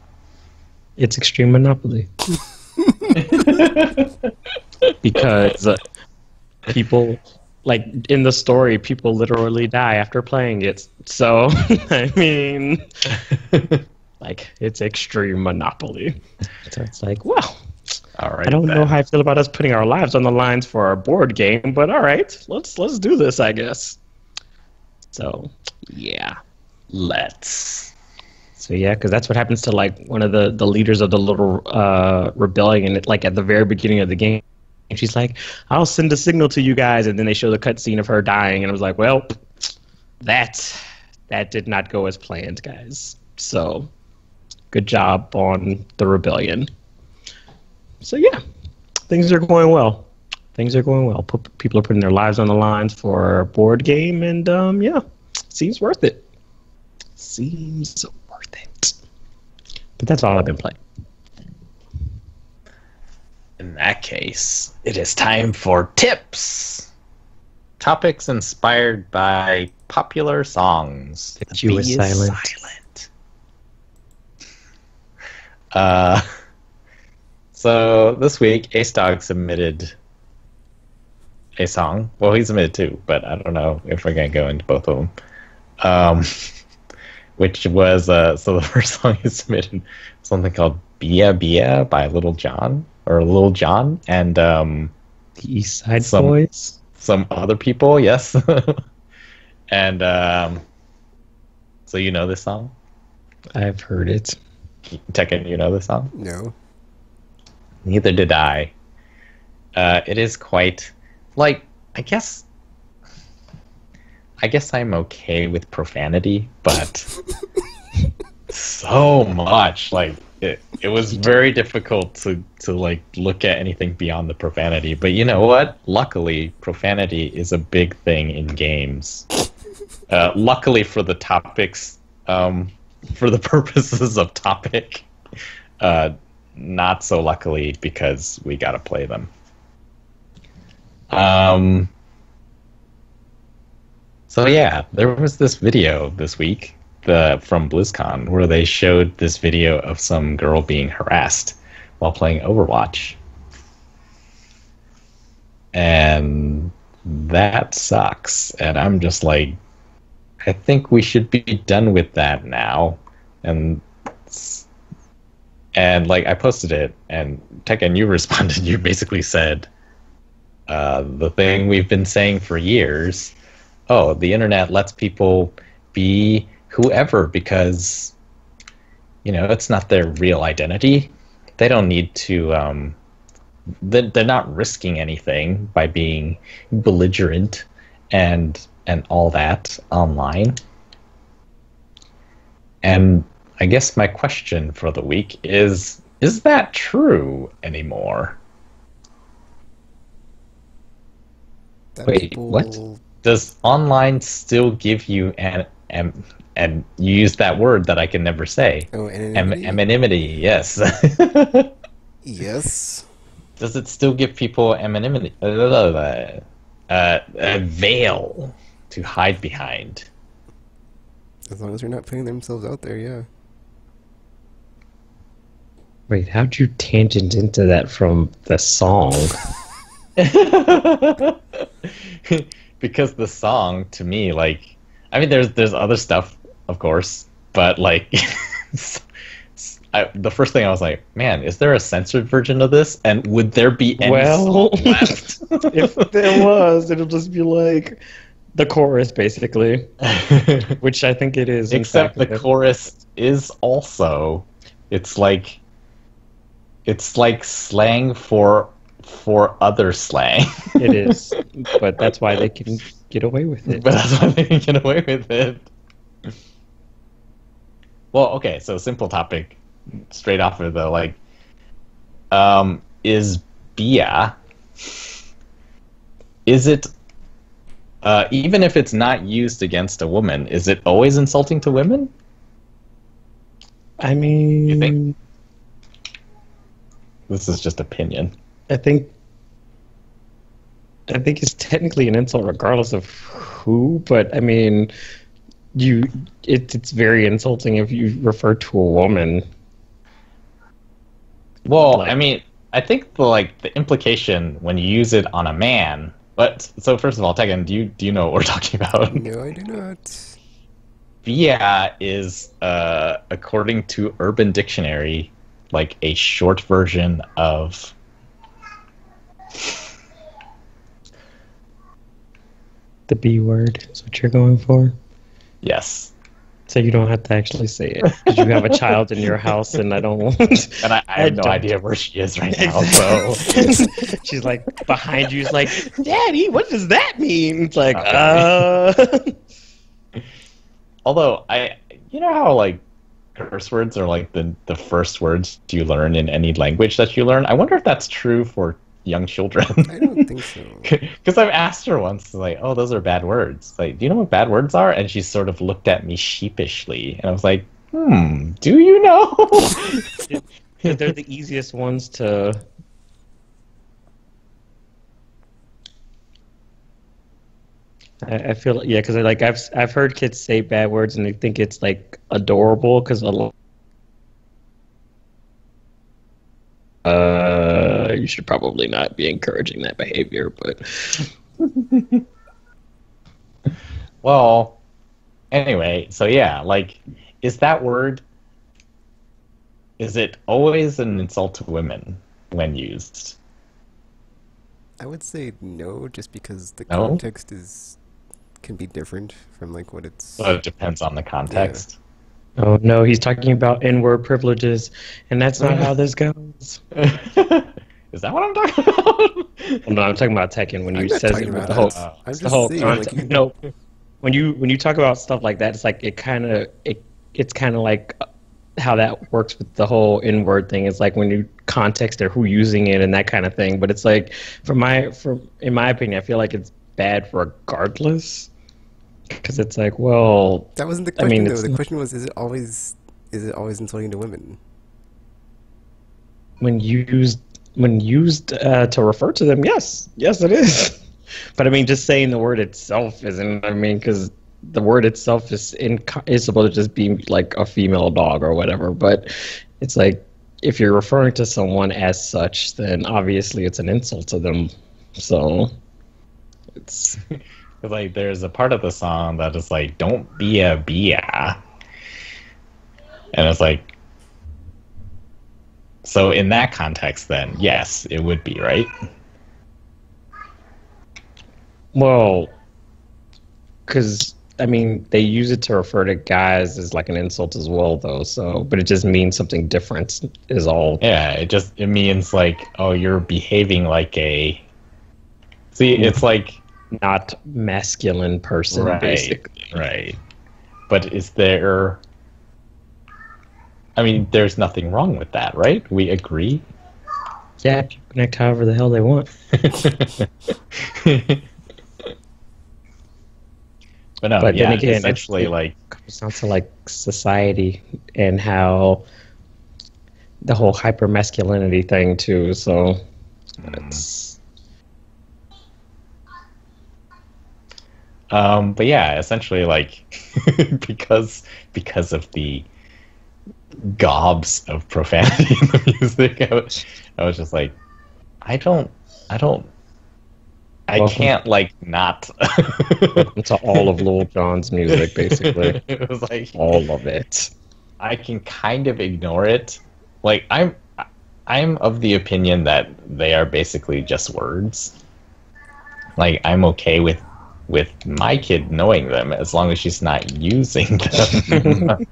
It's Extreme Monopoly. Because people, like, in the story, people literally die after playing it. So, I mean, like, it's Extreme Monopoly. So it's like, wow. All right. I don't know how I feel about us putting our lives on the lines for our board game, but all right, let's do this, I guess. So, yeah. Let's. So yeah, because that's what happens to like one of the leaders of the little rebellion, like at the very beginning of the game. And she's like, "I'll send a signal to you guys," and then they show the cutscene of her dying, and I was like, "Well, that did not go as planned, guys. So, good job on the rebellion." So yeah, things are going well. Things are going well. People are putting their lives on the lines for a board game, and yeah, seems worth it. Seems worth it. But that's all I've been playing. In that case, it is time for tips. Topics inspired by popular songs. The Q is silent. So this week, Ace Dog submitted a song. Well, he submitted two, but I don't know if we're going to go into both of them. Which was, so the first song he submitted was something called Bia Bia by Little John, and The East Side Boys? Some other people, yes. And so you know this song? I've heard it. Tekken, you know this song? No. Neither did I. It is quite, like, I guess I'm okay with profanity, but so much, like, it was very difficult to like look at anything beyond the profanity. But you know what? Luckily, profanity is a big thing in games. Luckily for the topics, for the purposes of topic, not so luckily because we gotta play them. So yeah, there was this video this week from BlizzCon where they showed this video of some girl being harassed while playing Overwatch. And that sucks. And I'm just like, I think we should be done with that now. And like, I posted it, and Tekken, you responded. You basically said the thing we've been saying for years. Oh, the internet lets people be whoever because, it's not their real identity. They don't need to, they're not risking anything by being belligerent and all that online. And I guess my question for the week is that true anymore? That Wait, people... what? Does online still give you and you use that word that I can never say. Oh, anonymity? Anonymity, yes. Yes. Does it still give people anonymity? A veil to hide behind. As long as they're not putting themselves out there, yeah. Wait, how'd you tangent into that from the song? Because the song, to me, like, I mean, there's other stuff, of course, but like, the first thing I was like, man, is there a censored version of this? And would there be any song left? If there was, it'll just be like the chorus, basically, which I think it is. Except the chorus is also, it's like slang for other slang. It is, but that's why they can get away with it. But that's why they can get away with it. Well, okay, so simple topic, straight off of the like, is bia? Is it even if it's not used against a woman? Is it always insulting to women? I mean, You think? This is just opinion. I think it's technically an insult regardless of who, but I mean, it's very insulting if you refer to a woman. Well, Like- I mean, I think the implication when you use it on a man. But so first of all, Tegan, do you know what we're talking about? No, I do not. Via is, according to Urban Dictionary, like a short version of. The B word is what you're going for. Yes. So you don't have to actually say it because you have a child in your house, and I don't want. And I have no don't. idea where she is right now, so. She's like behind you. She's like, "Daddy, what does that mean?" It's like, Although, you know how, like, curse words are, like, the first words you learn in any language that you learn? I wonder if that's true for young children. I don't think so. Because I've asked her once, like, oh, those are bad words. Like, do you know what bad words are? And she sort of looked at me sheepishly. And I was like, do you know? They're the easiest ones to. I feel yeah, because like I've heard kids say bad words and they think it's like adorable because you should probably not be encouraging that behavior, but Well, anyway, so yeah, like, is that word, is it always an insult to women when used? I would say no, just because the No? context can be different from like what it's. So it depends on the context. oh no, he's talking about N-word privileges, and that's not how this goes. Is that what I'm talking about? Well, no, I'm talking about Tekken when I'm you not says talking it with about the whole. that. I'm It's just the whole saying, context. like, No, when you talk about stuff like that, it's like it's kind of like how that works with the whole N-word thing. It's like when you context or who using it and that kind of thing. But it's like, in my opinion, I feel like it's bad regardless because it's like, well, That wasn't the I question mean, though. it's The not- question was, is it always insulting to women? when used to refer to them, yes, it is. But I mean, just saying the word itself isn't. I mean, because the word itself is supposed to just be like a female dog or whatever. But it's like if you're referring to someone as such, then obviously it's an insult to them. So it's Like, there's a part of the song that is like, don't be a bia. And it's like, so in that context then, yes, it would be, right? well, because I mean, they use it to refer to guys as like an insult as well, though. So, but it just means something different. Is all. Yeah, it means like, oh, you're behaving like a. See, it's like not masculine person, right, basically. Right. But is there? I mean, there's nothing wrong with that, right? We agree. Yeah, people can act however the hell they want. But then again, essentially, it comes down to like society and how the whole hyper masculinity thing too. So it's. But yeah, essentially, like because of the gobs of profanity in the music, I was just like, I can't like not. It's all of Lil Jon's music, basically. It was like all of it. I can kind of ignore it. Like I'm of the opinion that they are basically just words. Like I'm okay with my kid knowing them as long as she's not using them.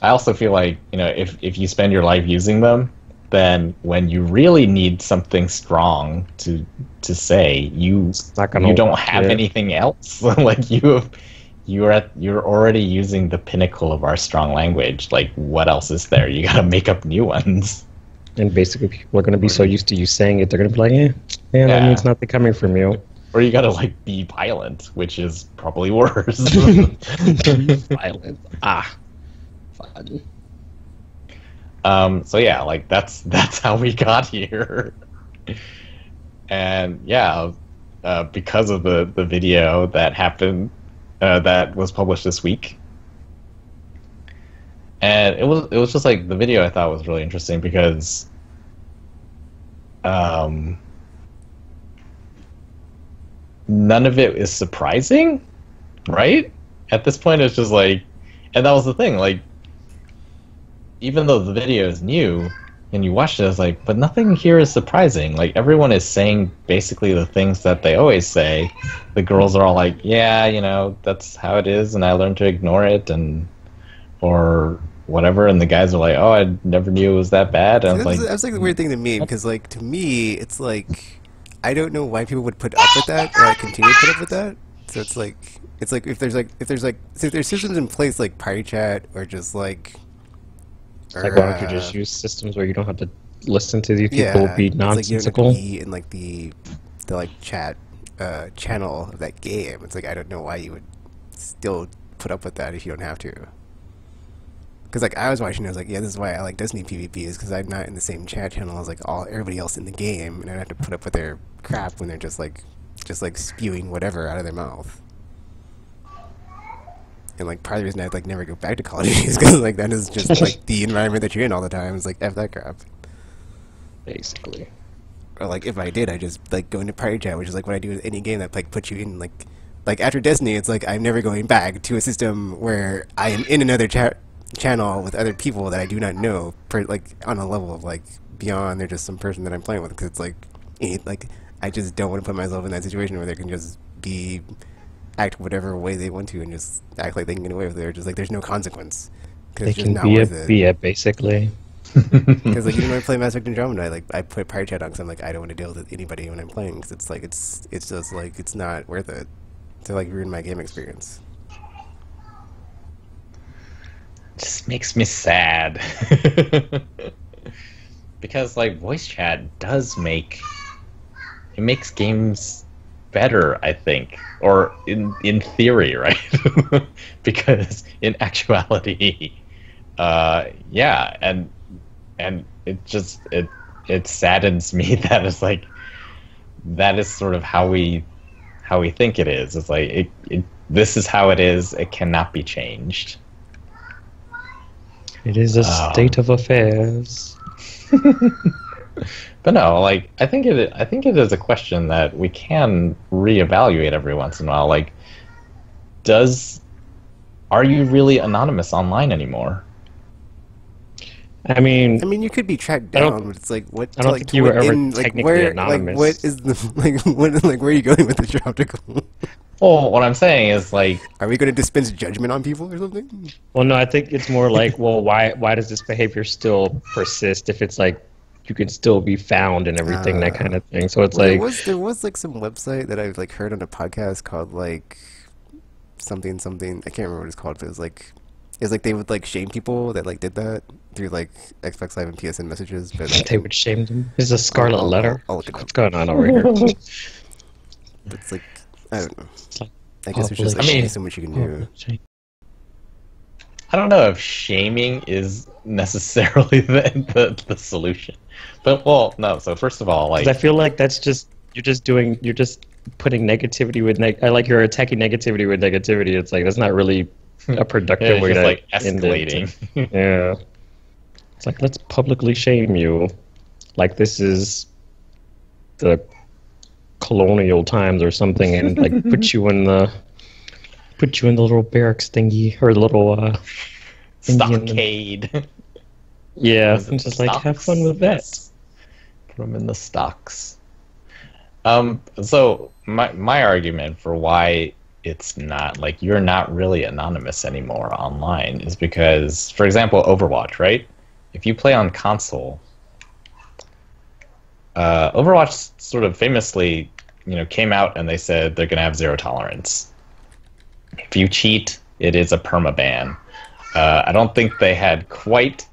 I also feel like, if you spend your life using them, then when you really need something strong to say, you don't have anything else. Like you're already using the pinnacle of our strong language. Like what else is there? You gotta make up new ones. And basically people are gonna be so used to you saying it, they're gonna be like, that means nothing coming from you. Or you gotta like be violent, which is probably worse. Violent. Fun. So yeah, like that's how we got here. And yeah, because of the video that happened, that was published this week. And it was just like the video I thought was really interesting because none of it is surprising, right? At this point it's just like, and that was the thing, like even though the video is new and you watched it, it's like, but nothing here is surprising. Like everyone is saying basically the things that they always say. The girls are all like, yeah, that's how it is, and I learned to ignore it, or whatever. And the guys are like, oh, I never knew it was that bad. And that's like the weird thing to me, because like to me, it's like I don't know why people would put up with that or like continue to put up with that. So it's like if there's systems in place like party chat or just like. Like, why don't you just use systems where you don't have to listen to these people be nonsensical? Like, you don't have to be in like the like chat channel of that game. It's like I don't know why you would still put up with that if you don't have to. Because like I was watching, I was like, yeah, this is why I like Destiny PvP, is because I'm not in the same chat channel as like everybody else in the game, and I don't have to put up with their crap when they're just like spewing whatever out of their mouth. And like part of the reason I'd like never go back to Call of Duty is because like that is just like the environment that you're in all the time. It's like F that crap. Basically. Or like if I did, I just like go into party chat, which is like what I do with any game that like puts you in like after Destiny, it's like I'm never going back to a system where I am in another channel with other people that I do not know, like on a level of like beyond they're just some person that I'm playing with, because it's like I just don't want to put myself in that situation where they can just act whatever way they want to and just act like they can get away with it. Or just like there's no consequence. They can be a basically. Because like even when I play Mass Effect Andromeda, I put party chat on because I'm like I don't want to deal with anybody when I'm playing, because it's like it's just like it's not worth it to like ruin my game experience. Just makes me sad. Because like voice chat makes games better, I think, or in theory, right? Because in actuality, and it saddens me that it's like that is sort of how we think it is. It's like this is how it is. It cannot be changed. It is a state of affairs. But no, like I think it is a question that we can reevaluate every once in a while. Like, are you really anonymous online anymore? I mean, you could be tracked down, but it's like what? I don't think you were ever technically anonymous. Like, what is the where are you going with this article? Well, what I'm saying is like, Are we going to dispense judgment on people or something? Well, no, I think it's more like, well, why does this behavior still persist if it's like you can still be found and everything, that kind of thing. So it's Well, like there was like some website that I've like heard on a podcast called like something something. I can't remember what it's called, but it was like they would like shame people that like did that through like Xbox Live and PSN messages. But like, they would shame them. It's a scarlet letter. I'll look it up. What's going on over here? It's like I don't know. It's like I guess there's just like I mean- only so much you can do. I don't know if shaming is necessarily the solution. But, well, no, so first of all, like... 'Cause I feel like that's just you're just putting negativity with I like you're attacking negativity with negativity. It's like that's not really a productive it's way just, to like, end it. escalating. Yeah. It's like let's publicly shame you, like this is the colonial times or something, and like put you in the little barracks thingy or the little Indian- Stockade. Yeah, Was it I'm the just like have stocks? fun with that. Yes. Put them in the stocks. So my argument for why it's not like you're not really anonymous anymore online is because, for example, Overwatch, right? If you play on console, Overwatch sort of famously, came out and they said they're going to have zero tolerance. If you cheat, it is a permaban. I don't think they had quite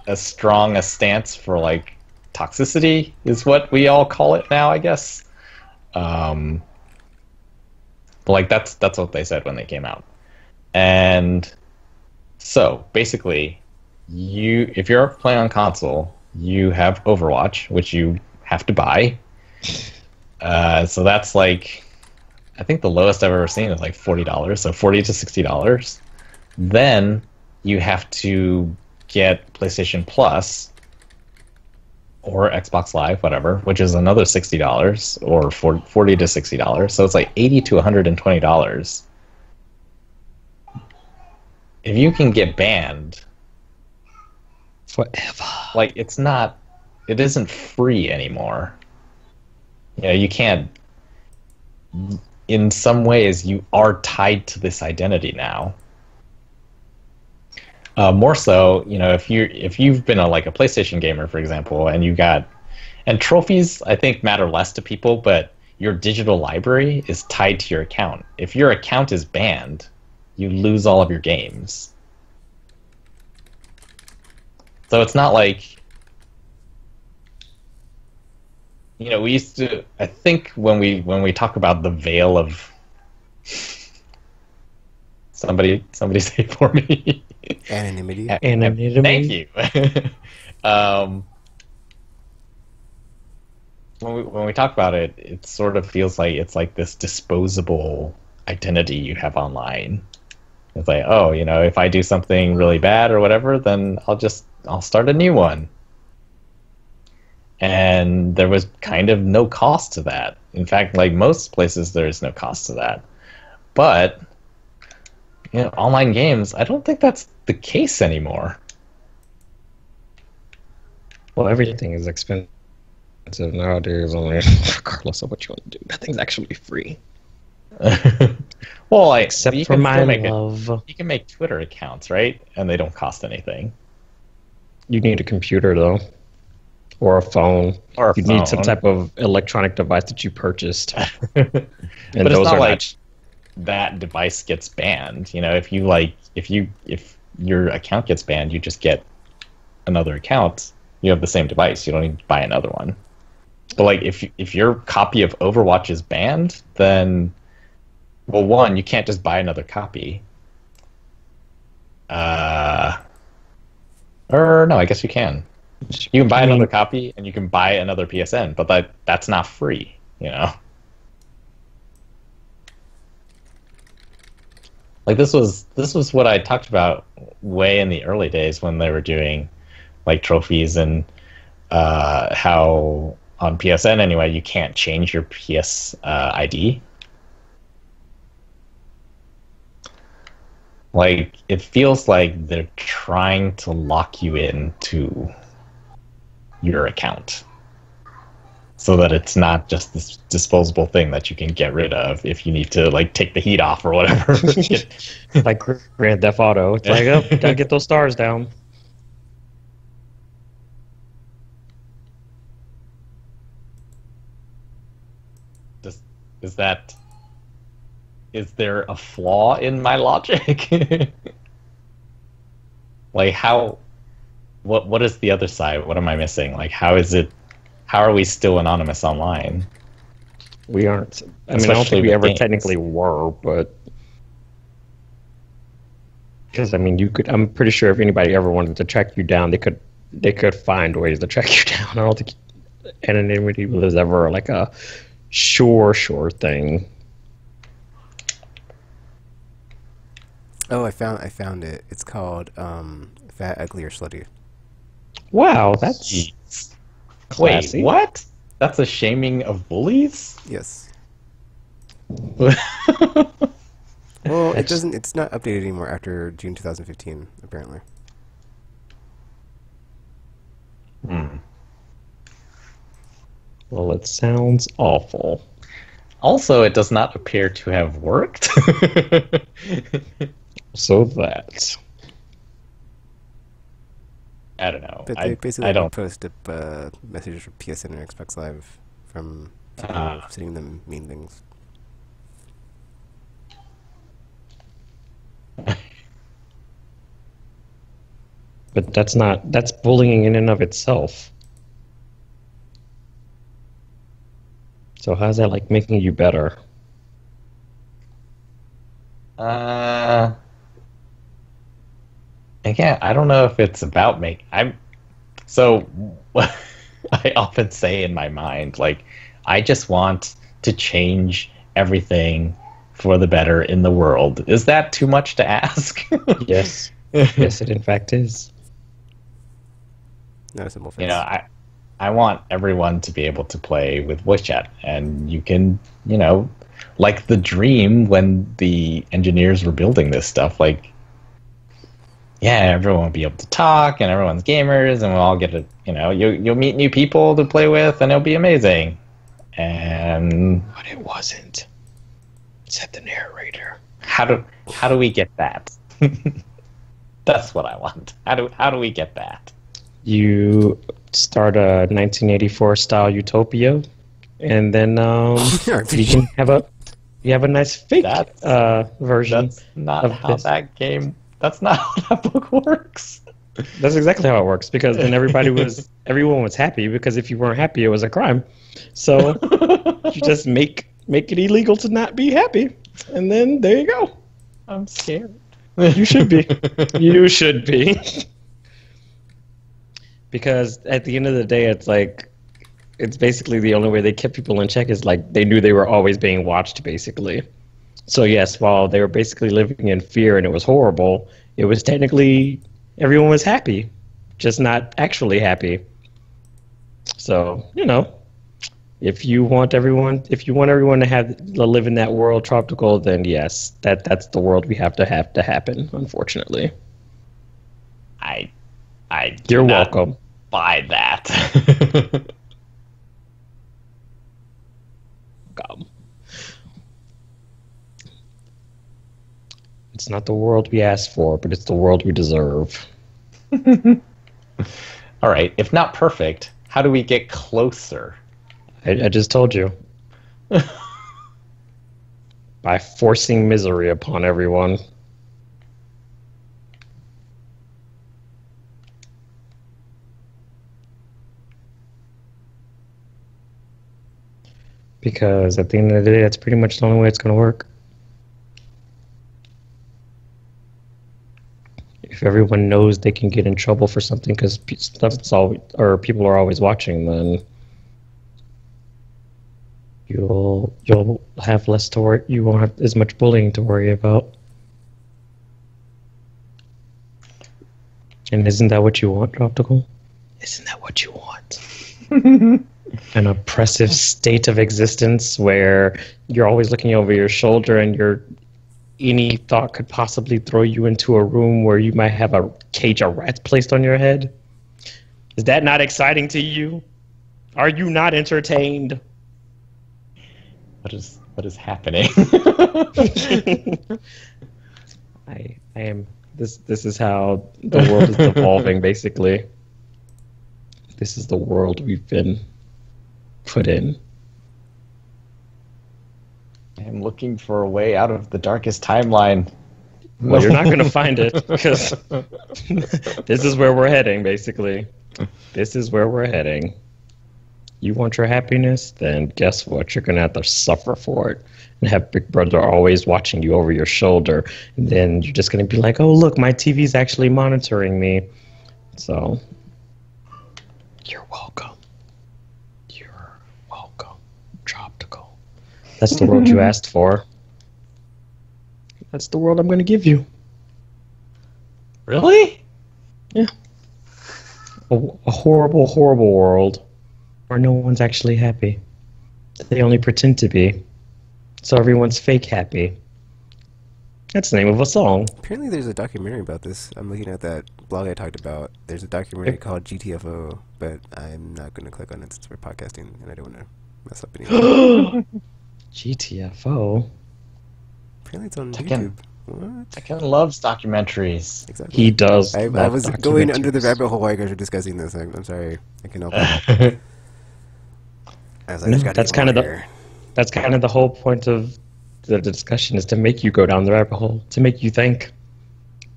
as strong a stance for like toxicity is what we all call it now, I guess. But like that's what they said when they came out. And so basically, if you're playing on console, you have Overwatch, which you have to buy. So that's like, I think the lowest I've ever seen is like $40, so $40 to $60. Then you have to get PlayStation Plus or Xbox Live, whatever, which is another $60 or $40 to $60. So it's like $80 to $120. If you can get banned, Forever. like it isn't free anymore. You can't. In some ways, you are tied to this identity now. More so, if you've been a PlayStation gamer, for example, and trophies, I think matter less to people, but your digital library is tied to your account. If your account is banned, you lose all of your games. So it's not like, we used to. I think when we talk about the veil of somebody say it for me. Anonymity. Anonymity. Thank you. When we talk about it, it sort of feels like it's like this disposable identity you have online. It's like, oh, if I do something really bad or whatever, then I'll start a new one. And there was kind of no cost to that. In fact, like most places, there is no cost to that. But online games, I don't think that's the case anymore. Well, everything is expensive nowadays. Only regardless of what you want to do, nothing's actually free. Well, Except you for can my still make love. you can make Twitter accounts, right? And they don't cost anything. You need a computer though, or a phone. Or a you need some phone. type of electronic device that you purchased. But And it's those not are like that device gets banned. If your account gets banned, you just get another account. You have the same device. You don't need to buy another one. But like if your copy of Overwatch is banned, then one, you can't just buy another copy. Or no, I guess you can. You can buy another copy and you can buy another PSN, but that's not free, Like this was what I talked about way in the early days when they were doing like trophies and how on PSN anyway you can't change your PS ID. Like it feels like they're trying to lock you into your account. so that it's not just this disposable thing that you can get rid of if you need to like take the heat off or whatever. Like Grand Theft Auto. It's like, oh, gotta get those stars down. Is that... Is there a flaw in my logic? Like how... What is the other side? What am I missing? Like how is it... How are we still anonymous online? We aren't. I mean, I don't think we ever technically were, but... Because, I mean, you could... I'm pretty sure if anybody ever wanted to track you down, they could find ways to track you down. I don't think anonymity was ever like a sure thing. Oh, I found it. It's called Fat, Ugly, or Slutty. Wow, that's Jeez. classy. Wait, what? That's a shaming of bullies? Yes. Well, it doesn't. It's not updated anymore after June 2015, apparently. Hmm. Well, it sounds awful. Also, it does not appear to have worked. So that... I don't know. But they basically I don't. post up messages from PSN and Xbox Live from people sending them mean things. But that's bullying in and of itself. So how's that like making you better? Again, I don't know if it's about so I often say in my mind, like, I just want to change everything for the better in the world. Is that too much to ask? Yes. Yes, it in fact is. Not a simple fix. You know, I want everyone to be able to play with voice chat, and you can, you know, like the dream when the engineers were building this stuff, like, yeah, everyone will be able to talk, and everyone's gamers, and we'll all get to, you know, you'll meet new people to play with, and it'll be amazing. But it wasn't, said the narrator. How do we get that? That's what I want. How do we get that? You start a 1984 style utopia, and then you can have a nice fake version. That's not how that game. That's not how that book works. That's exactly how it works, because then everyone was happy, because if you weren't happy, it was a crime. So you just make it illegal to not be happy, and then there you go. I'm scared. You should be. You should be. Because at the end of the day, it's basically the only way they kept people in check is like they knew they were always being watched, basically. So yes, while they were basically living in fear and it was horrible, it was technically everyone was happy, just not actually happy. So, you know, if you want everyone to live in that world tropical, then yes, that's the world we have to happen, unfortunately. You're welcome. Buy that. Come. It's not the world we asked for, but it's the world we deserve. All right, if not perfect, how do we get closer? I just told you. By forcing misery upon everyone. Because at the end of the day, that's pretty much the only way it's going to work. If everyone knows they can get in trouble for something because people are always watching, then you'll have less to worry. You won't have as much bullying to worry about. And isn't that what you want, Optical? Isn't that what you want? An oppressive state of existence where you're always looking over your shoulder and any thought could possibly throw you into a room where you might have a cage of rats placed on your head? Is that not exciting to you? Are you not entertained? What is happening? I am. This is how the world is evolving. Basically, this is the world we've been put in. I am looking for a way out of the darkest timeline. Well, you're not going to find it because this is where we're heading. Basically, this is where we're heading. You want your happiness? Then guess what? You're going to have to suffer for it and have Big Brother always watching you over your shoulder. And then you're just going to be like, oh, look, my TV's actually monitoring me. So, you're welcome. You're welcome. Tropical. That's the world you asked for. That's the world I'm going to give you. Really? Yeah. A horrible, horrible world. Where no one's actually happy. They only pretend to be. So everyone's fake happy. That's the name of a song. Apparently there's a documentary about this. I'm looking at that blog I talked about. There's a documentary called GTFO, but I'm not going to click on it since we're podcasting, and I don't want to mess up anything. GTFO? Apparently it's on Tekken. YouTube. What? Tekken loves documentaries. Exactly. He does. I love was going under the documentaries. rabbit hole while you guys were discussing this. I'm sorry. I can help it. I was like, No, I just gotta that's get kind of over the here. that's kind of the whole point of the discussion is to make you go down the rabbit hole, to make you think.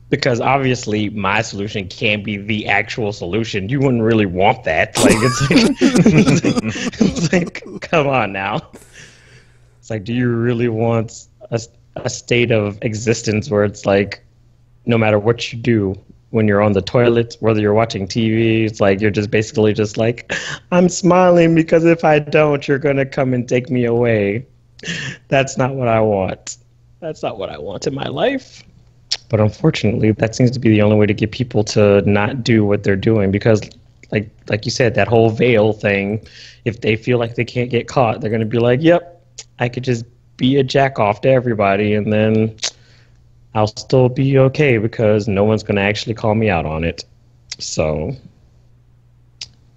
Because obviously my solution can't be the actual solution. You wouldn't really want that. Like it's like come on now. It's like, do you really want a state of existence where it's like no matter what you do when you're on the toilet, whether you're watching TV, it's like you're just basically just like, I'm smiling because if I don't, you're going to come and take me away. That's not what I want. That's not what I want in my life. But unfortunately, that seems to be the only way to get people to not do what they're doing because like you said, that whole veil thing, if they feel like they can't get caught, they're going to be like, yep, I could just be a jack off to everybody and then I'll still be okay because no one's going to actually call me out on it. So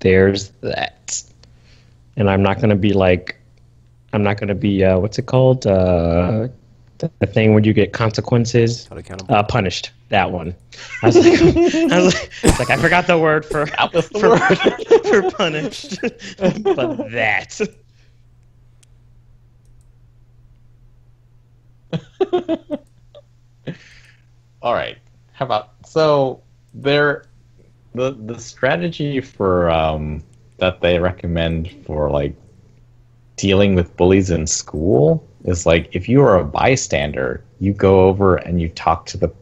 there's that. And I'm not going to be what's it called? The thing when you get consequences, Held accountable. punished. That one. I was like, I forgot the word for for punished. But that. All right. How about so the strategy for that they recommend for like dealing with bullies in school is like if you are a bystander, you go over and you talk to the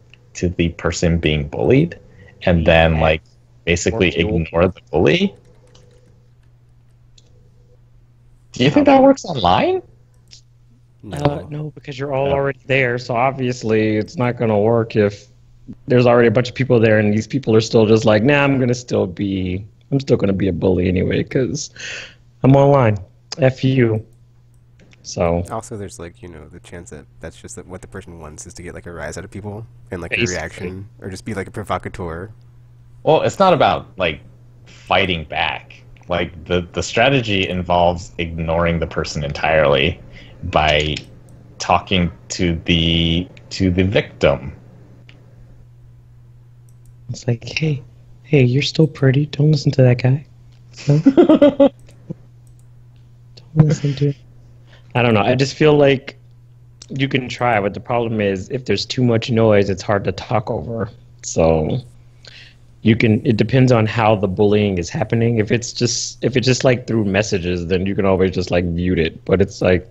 person being bullied, and then like basically ignore the bully. Do you think that works online? No, because you're all already there. So obviously, it's not going to work if there's already a bunch of people there, and these people are still just like, nah, I'm still going to be a bully anyway because I'm online. F you. So Also, there's like the chance that that's just what the person wants is to get like a rise out of people and like a Basically. reaction or just be like a provocateur. Well, it's not about like fighting back. Like the strategy involves ignoring the person entirely by talking to the victim. it's like, hey, you're still pretty. Don't listen to that guy. No? Don't listen to it. I don't know. I just feel like you can try, but the problem is if there's too much noise, it's hard to talk over. So it depends on how the bullying is happening. If it's just like through messages, then you can always just like mute it. But it's like,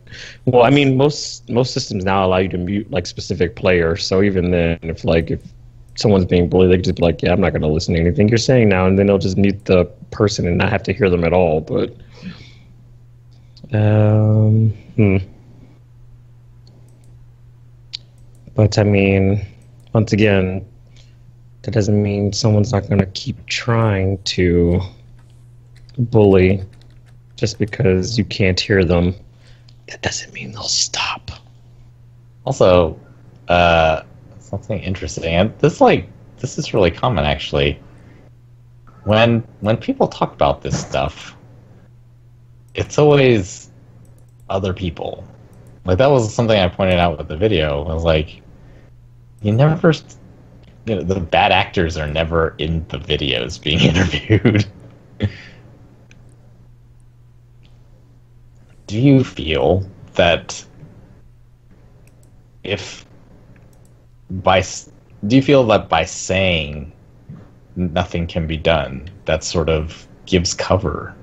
well, I mean, most systems now allow you to mute like specific players. So even then, if someone's being bullied, they can just be like, yeah, I'm not going to listen to anything you're saying now, and then they'll just mute the person and not have to hear them at all. But But I mean, once again, that doesn't mean someone's not going to keep trying to bully just because you can't hear them. That doesn't mean they'll stop. Also, something interesting, and this is really common actually. When people talk about this stuff, it's always other people. Like, that was something I pointed out with the video. I was like, you never, the bad actors are never in the videos being interviewed. Do you feel that do you feel that by saying nothing can be done, that sort of gives cover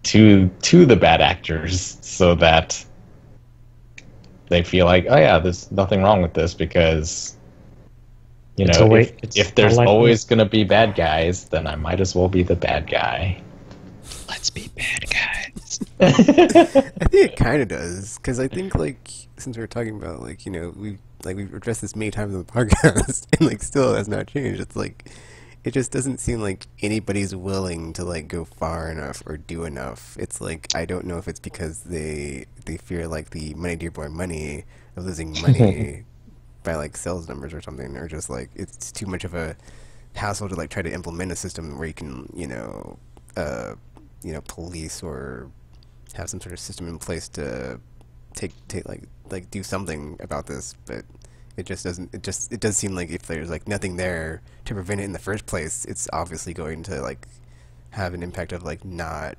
to the bad actors, so that they feel like, oh yeah, there's nothing wrong with this, because if there's always going to be bad guys, then I might as well be the bad guy. Let's be bad guys. I think it kind of does, because I think, like, since we're talking about, like, we've addressed this many times on the podcast, and, like, still has not changed. It's like, it just doesn't seem like anybody's willing to, like, go far enough or do enough. It's like, I don't know if it's because they fear, like, the money dear boy money of losing money by, like, sales numbers or something, or just, like, it's too much of a hassle to, like, try to implement a system where you can, police or have some sort of system in place to take like do something about this. But it just doesn't. It does seem like if there's, like, nothing there to prevent it in the first place, it's obviously going to, like, have an impact of, like, not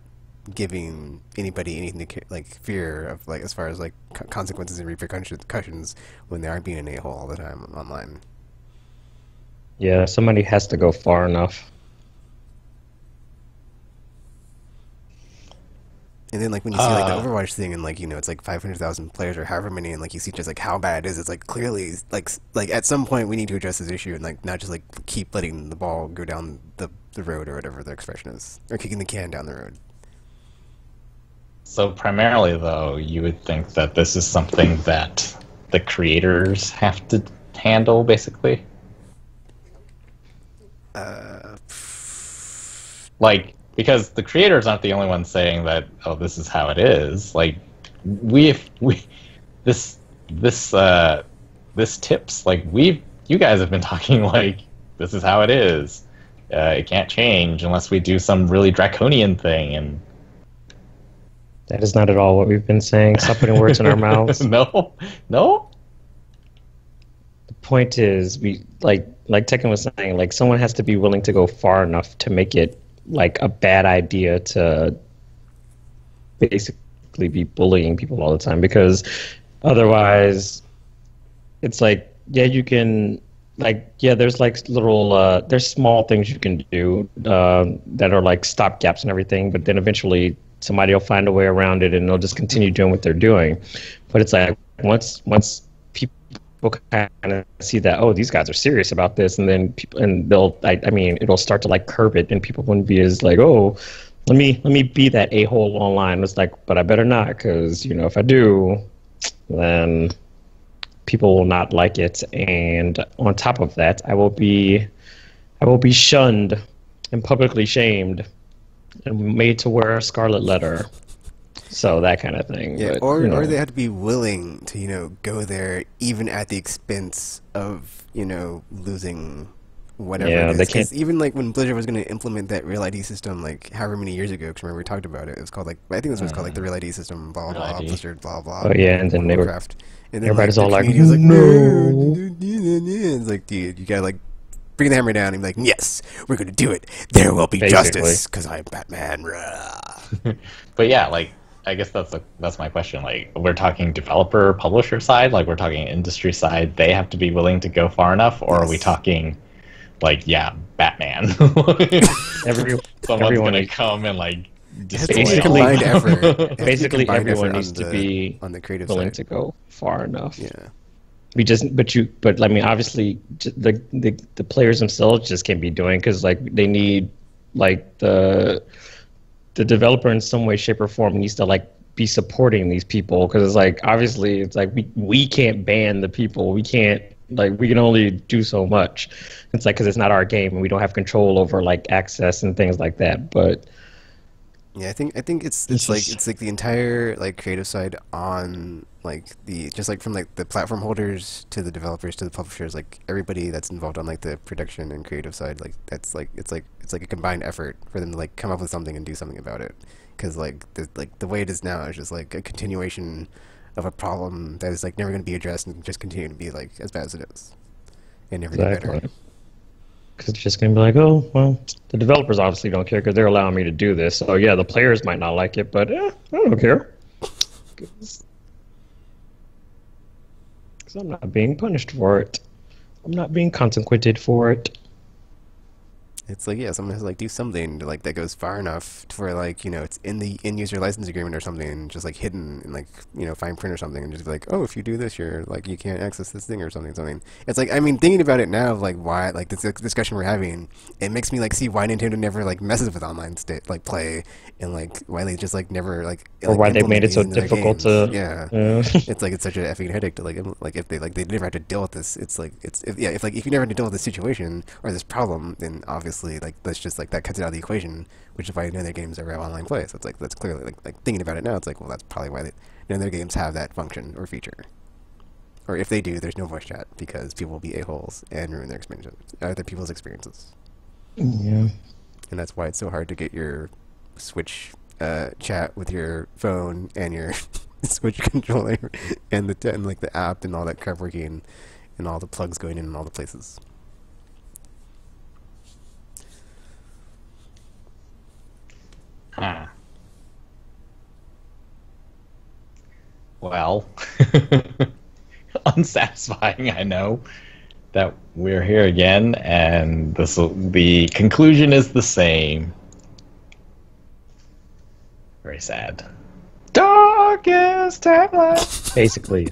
giving anybody anything to, like, fear of, like, as far as, like, consequences and repercussions when they aren't being an a-hole all the time online. Yeah, somebody has to go far enough. And then, like, when you see, like, the Overwatch thing, and, like, it's like 500,000 players or however many, and, like, you see just, like, how bad it is, it's like, clearly, like at some point we need to address this issue, and, like, not just, like, keep letting the ball go down the road, or whatever the expression is, or kicking the can down the road. So primarily, though, you would think that this is something that the creators have to handle, basically? Like, because the creators aren't the only ones saying that, oh, this is how it is. Like, this tips, like, you guys have been talking like, this is how it is. It can't change unless we do some really draconian thing, and that is not at all what we've been saying. Stop putting words in our mouths. No. The point is, we like Tekken was saying, like, someone has to be willing to go far enough to make it, like, a bad idea to basically be bullying people all the time, because otherwise it's like, yeah, you can, like, yeah, there's, like, little there's small things you can do that are, like, stopgaps and everything, but then eventually somebody will find a way around it and they'll just continue doing what they're doing. But it's like, once people kind of see that, oh, these guys are serious about this, and then people, and they'll, I mean, it'll start to, like, curb it, and people wouldn't be as like, oh, let me be that a-hole online. It's like, but I better not, because, if I do, then people will not like it, and on top of that, I will be shunned and publicly shamed and made to wear a scarlet letter. So that kind of thing. Yeah, but, or they have to be willing to, go there even at the expense of, losing whatever Yeah, it is. they can't. 'Cause even, like, when Blizzard was going to implement that Real ID system, like, however many years ago, because remember we talked about it, it was called, like, I think this was called, like, the Real ID system, blah, blah, Real blah, ID. Blizzard, blah, blah. Oh, yeah, and then they were- Warcraft. And then, everybody's like, all the like, community was like, no. It's like, dude, you gotta, like, bring the hammer down and be like, yes, we're going to do it. There will be Basically. justice, because I'm Batman. Rah. But yeah, like, I guess that's my question. Like, we're talking developer, publisher side, like, we're talking industry side. They have to be willing to go far enough, or are we talking, like, yeah, Batman? Someone's everyone gonna come and, like, It has to destroy be a Basically- combined effort. It has to be Basically, combined everyone effort needs to be on the creative willing side. to go far enough. Yeah. But I mean, obviously, the players themselves just can't be doing, because, like, they need, like, the developer in some way, shape, or form needs to, like, be supporting these people, because it's like, obviously, it's like we can't ban the people. We can't, like, we can only do so much. It's like, because it's not our game and we don't have control over, like, access and things like that. But Yeah, I think it's like the entire, like, creative side on like the just like from like the platform holders to the developers to the publishers, like everybody that's involved on like the production and creative side, like that's like it's like a combined effort for them to like come up with something and do something about it. Because like the way it is now is just like a continuation of a problem that is like never going to be addressed and just continue to be like as bad as it is and never get better. Exactly. Because it's just going to be like, oh, well, the developers obviously don't care because they're allowing me to do this. So, yeah, the players might not like it, but I don't care. Because I'm not being punished for it. I'm not being consequented for it. It's like, yeah, someone has to like do something to, like that goes far enough to where like, you know, it's in the end user license agreement or something, just like hidden in like, you know, fine print or something, and just be like, oh, if you do this, you're like you can't access this thing or something. It's like, I mean, thinking about it now, of like why like this discussion we're having, it makes me like see why Nintendo never like messes with online state like play, and like why they just like never Or like why they implement made it these so into their difficult games. to. Yeah. It's like it's such a effing headache to like if they never have to deal with this. It's like it's if you never have to deal with this situation or this problem, then obviously like let's just like that cuts it out of the equation, which is why none of their games ever have online play. So it's like that's clearly like thinking about it now, it's like, well, that's probably why none of their games have that function or feature. Or if they do, there's no voice chat because people will be a-holes and ruin their experiences, other people's experiences. Yeah. And that's why it's so hard to get your Switch chat with your phone and your Switch controller and like the app and all that crap working and all the plugs going in all the places. Huh. Well, unsatisfying, I know, that we're here again, and the conclusion is the same. Very sad. Darkest timeline. Basically.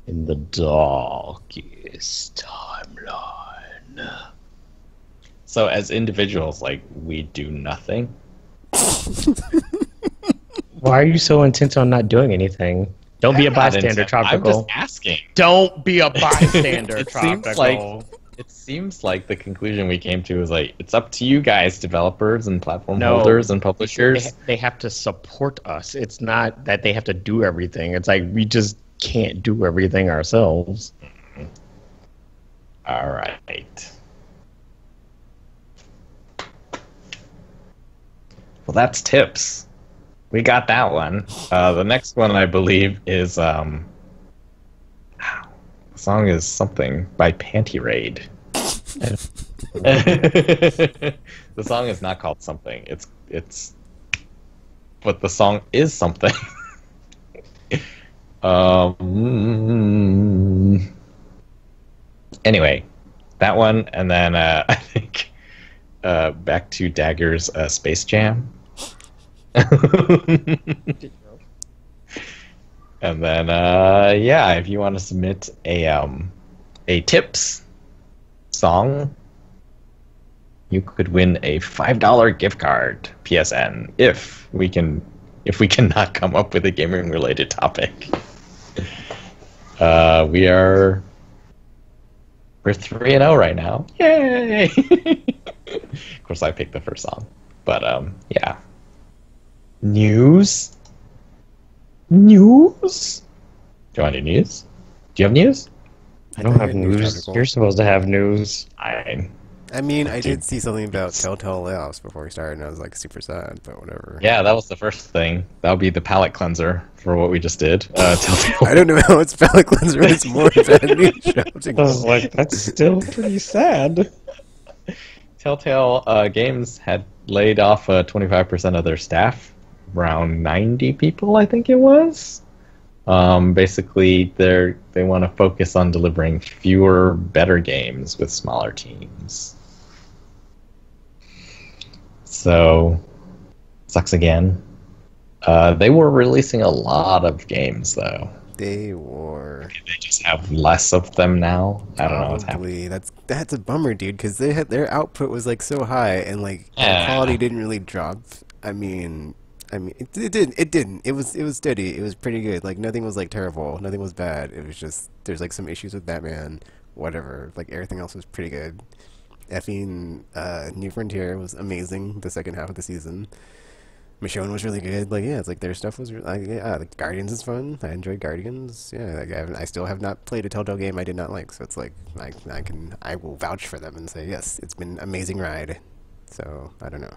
In the darkest timeline. So as individuals, like, we do nothing. Why are you so intent on not doing anything? Don't be a bystander, Tropical. I'm just asking. Don't be a bystander, It Tropical. seems like the conclusion we came to is like, it's up to you guys, developers and platform holders and publishers. They have to support us. It's not that they have to do everything. It's like we just can't do everything ourselves. All right. Well, that's tips. We got that one. The next one, I believe, is the song is something by Panty Raid. The song is not called something. It's but the song is something. Anyway, that one, and then I think back to Dagger's Space Jam. And then yeah, if you want to submit a tips song, you could win a $5 gift card PSN if we cannot come up with a gaming related topic. We're 3-0 right now. Yay! Of course I picked the first song. But yeah. News? Do you want to do news? Do you have news? I don't have news. You're supposed to have news. I mean, I did see something about Telltale layoffs before we started, and I was like super sad, but whatever. Yeah, that was the first thing. That'll be the palate cleanser for what we just did. Telltale. I don't know how it's palate cleanser. It's more bad news shouting. I was like, that's still pretty sad. Telltale Games had laid off 25% of their staff, around 90 people, I think it was. Basically, they want to focus on delivering fewer, better games with smaller teams. So, sucks again. They were releasing a lot of games, though. They were. They just have less of them now. I don't know what's happening. That's a bummer, dude. Because their output was like so high, and like the quality didn't really drop. I mean, it didn't. It was steady. It was pretty good. Like nothing was like terrible. Nothing was bad. It was just there's like some issues with Batman. Whatever. Like everything else was pretty good. Effing New Frontier was amazing. The second half of the season. Michonne was really good. Like, yeah, it's like their stuff was like, yeah, like Guardians is fun. I enjoyed Guardians. Yeah, like, I still have not played a Telltale game I did not like. So it's like I will vouch for them and say yes, it's been an amazing ride. So I don't know.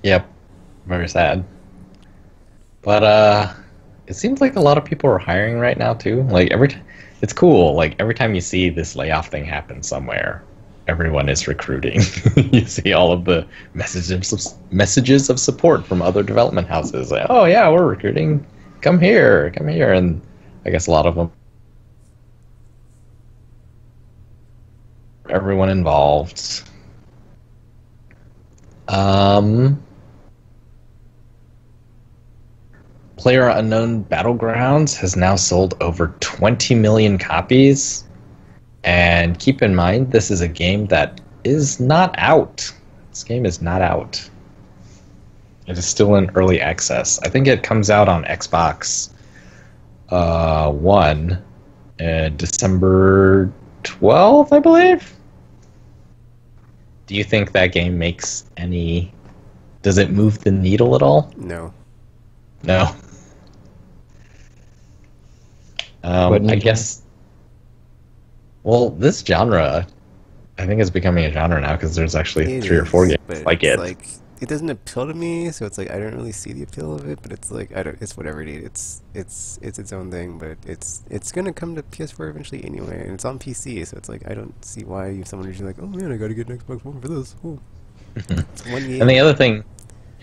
Yep, very sad. But it seems like a lot of people are hiring right now too. Like it's cool. Like every time you see this layoff thing happen somewhere, everyone is recruiting. You see all of the messages of support from other development houses. Like, oh yeah, we're recruiting. Come here, come here. And I guess a lot of them, everyone involved. PlayerUnknown Battlegrounds has now sold over 20 million copies. And keep in mind, this is a game that is not out. This game is not out. It is still in early access. I think it comes out on Xbox One December 12th, I believe. Do you think that game makes any... Does it move the needle at all? No. No. I guess... Well, this genre, I think, is becoming a genre now because there's actually 3 or 4 games like it. Like, it doesn't appeal to me, so it's like I don't really see the appeal of it. But it's like it's whatever it is. It's its own thing. But it's gonna come to PS4 eventually anyway, and it's on PC. So it's like I don't see why someone would be like, oh man, I gotta get an Xbox One for this. Oh. It's one game. And the other thing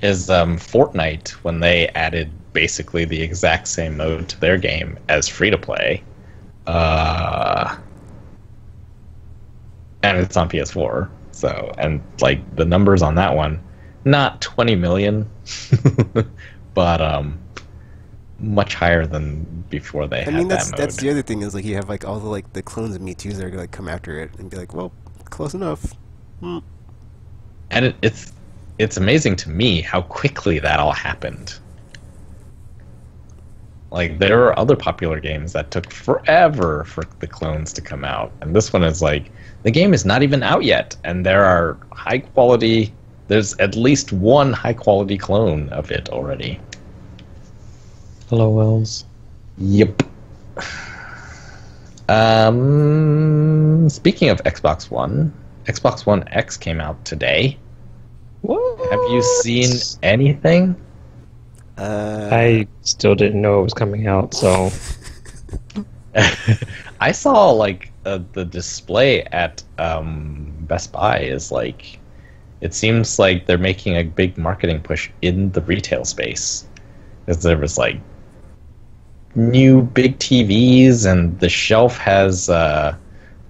is Fortnite, when they added basically the exact same mode to their game as free to play. And it's on PS4, so, and like the numbers on that one, not 20 million, but much higher than before they had that mode. That's the other thing is like you have like all the like the clones of Me Too's that are gonna like come after it and be like, well, close enough. And it's amazing to me how quickly that all happened. Like, there are other popular games that took forever for the clones to come out. And this one is like, the game is not even out yet. And there are there's at least one high-quality clone of it already. Hello, Wells. Yep. Speaking of Xbox One X came out today. What? Have you seen anything? I still didn't know it was coming out, so... I saw, like, the display at Best Buy is, like... It seems like they're making a big marketing push in the retail space. Because there was, like, new big TVs, and the shelf has,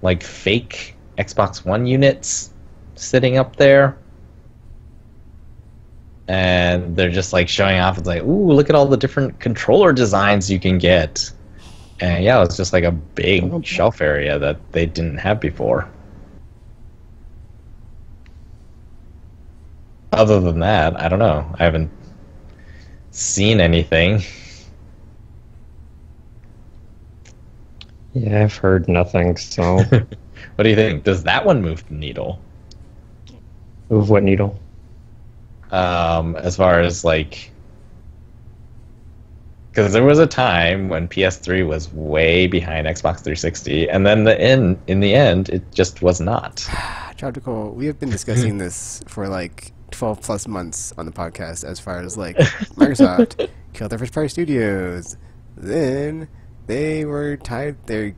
like, fake Xbox One units sitting up there. And they're just like showing off. It's like, ooh, look at all the different controller designs you can get. And yeah, it's just like a big shelf area that they didn't have before. Other than that, I don't know. I haven't seen anything. Yeah, I've heard nothing, so... What do you think? Does that one move the needle? Move what needle? As far as, like... Because there was a time when PS3 was way behind Xbox 360, and then in the end, it just was not. Tropical, we have been discussing this for like 12 plus months on the podcast as far as like Microsoft killed their first party studios. Then they were tied. They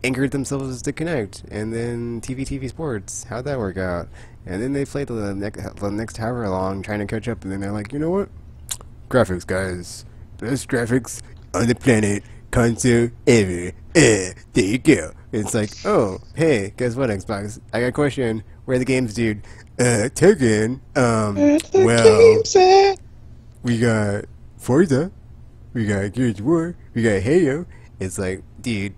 anchored themselves to Connect, and then TV Sports. How'd that work out? And then they played the next however long trying to catch up, and then they're like, you know what? Graphics, guys. Best graphics on the planet. Console ever. There you go. It's like, oh, hey, guess what, Xbox? I got a question. Where are the games, dude? Tekken. Well, we got Forza. We got Gears of War. We got Halo. It's like, dude.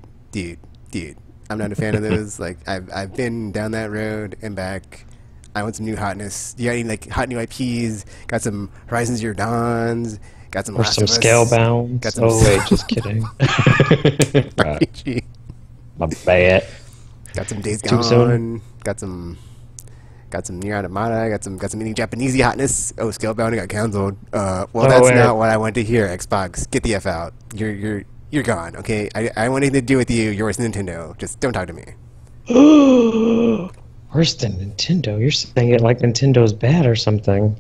I'm not a fan of those. Like, I've been down that road and back. I want some new hotness. You got any like hot new IPs? Got some Horizon Zero Dawns. Got some Or Last some of Us. Scalebound. Got some Oh, wait, just kidding. RPG. My bad. Got some Days Too soon. Gone. Got some got some Nier Automata, got some any Japanesey hotness. Oh, Scalebound got canceled. Well, Oh, that's wait. not what I want to hear. Xbox, get the f out. You're gone. Okay, I want anything to do with you. You're worse than Nintendo. Just don't talk to me. Worse than Nintendo? You're saying it like Nintendo's bad or something.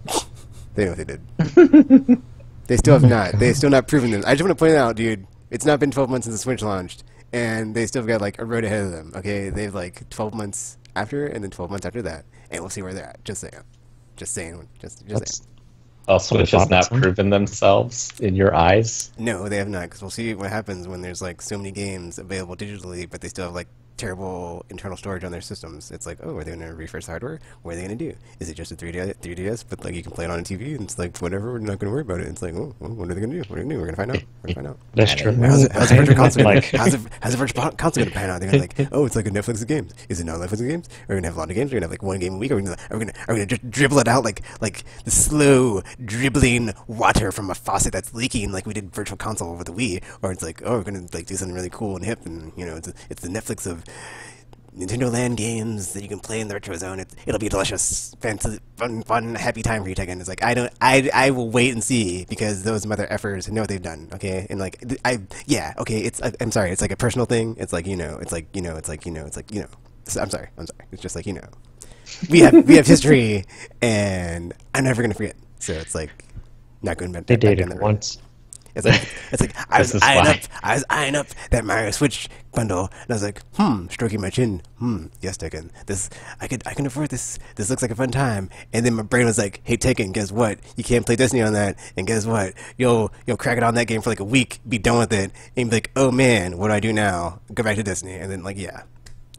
They know what they did. They still have Oh my not. God. They still not proven them. I just want to point out, dude. It's not been 12 months since the Switch launched, and they still got like a road ahead of them. Okay, they've like 12 months after, and then 12 months after that, and we'll see where they're at. Just saying. Just saying. Just saying. That's Switch has not proven themselves in your eyes. No, they have not, because we'll see what happens when there's like so many games available digitally, but they still have like terrible internal storage on their systems. It's like, oh, are they going to refresh the hardware? What are they going to do? Is it just a 3DS, but like you can play it on a TV, and it's like whatever, we're not going to worry about it. It's like, oh, well, what are they going to do? What are they going to do? We're going to find out. We're going to find out. That's true. How's the virtual console Like- how's the virtual console going to pan out? They're gonna like, oh, it's like a Netflix of games. Is it not Netflix of games? Are we gonna have a lot of games? Are we gonna have like one game a week? Are we gonna just dribble it out like the slow dribbling water from a faucet that's leaking like we did virtual console with the Wii? Or it's like, oh, we're gonna like do something really cool and hip, and you know, it's the Netflix of Nintendo Land games that you can play in the retro zone. It'll be delicious, fancy, fun, happy time for you, Tekken. It's like I will wait and see, because those mother effers know what they've done. Okay, and like okay. I'm sorry. It's like a personal thing. It's like it's like So, I'm sorry. It's just like we have history, and I'm never gonna forget. So it's like not going back. They back down dated that road. once. It's like I was This is eyeing up that Mario Switch bundle, and I was like, stroking my chin, yes, Tekken. I can afford this. This looks like a fun time. And then my brain was like, hey, Tekken, guess what? You can't play Destiny on that. And guess what? You'll crack it on that game for like a week, be done with it, and be like, oh man, what do I do now? Go back to Destiny, and then like, yeah,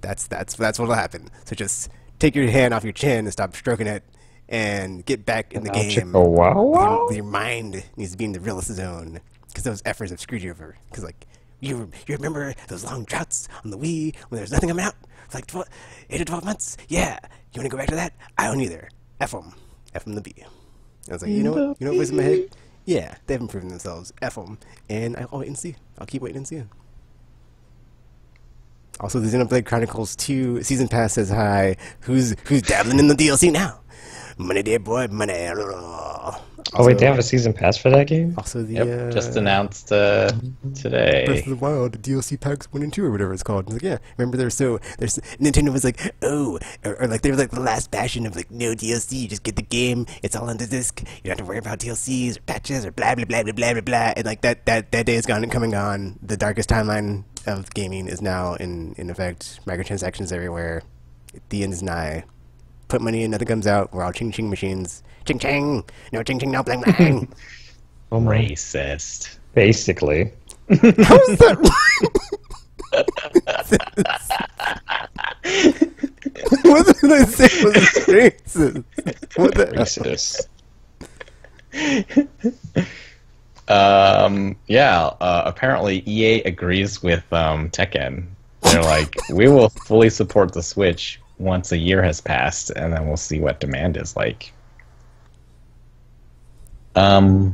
that's what'll happen. So just take your hand off your chin and stop stroking it, and get back in the game. Oh, wow. Your mind needs to be in the realist zone, because those efforts have screwed you over. Because like you remember those long droughts on the Wii when there's nothing coming out for like 8 to 12 months. Yeah, you want to go back to that? I don't either. F them the B. I was like, you know what was in my head? Yeah, they haven't proven themselves. F them, and I'll wait and see. I'll keep waiting and seeing. Also, the Xenoblade Chronicles 2 Season Pass says hi. Who's dabbling in the DLC now? Money, dear boy, money. Oh, wait, they have a season pass for that game? Also, the Just announced Breath today. of the Wild DLC packs 1 and 2 or whatever it's called. It's like, yeah, remember there's Nintendo was like, oh, or like they were like the last bastion of like, no DLC, you just get the game, it's all on the disc, you don't have to worry about DLCs or patches or blah blah blah blah blah blah blah. And like that day is gone and coming on. The darkest timeline of gaming is now in effect. Microtransactions everywhere. The end is nigh. Put money in, nothing comes out. We're all ching ching machines. Ching ching, no ching ching, no blang blang. Oh my. Racist. Basically. How is that? What did I say was racist? What the Racist. Apparently EA agrees with Tekken. They're like, we will fully support the Switch once a year has passed, and then we'll see what demand is like.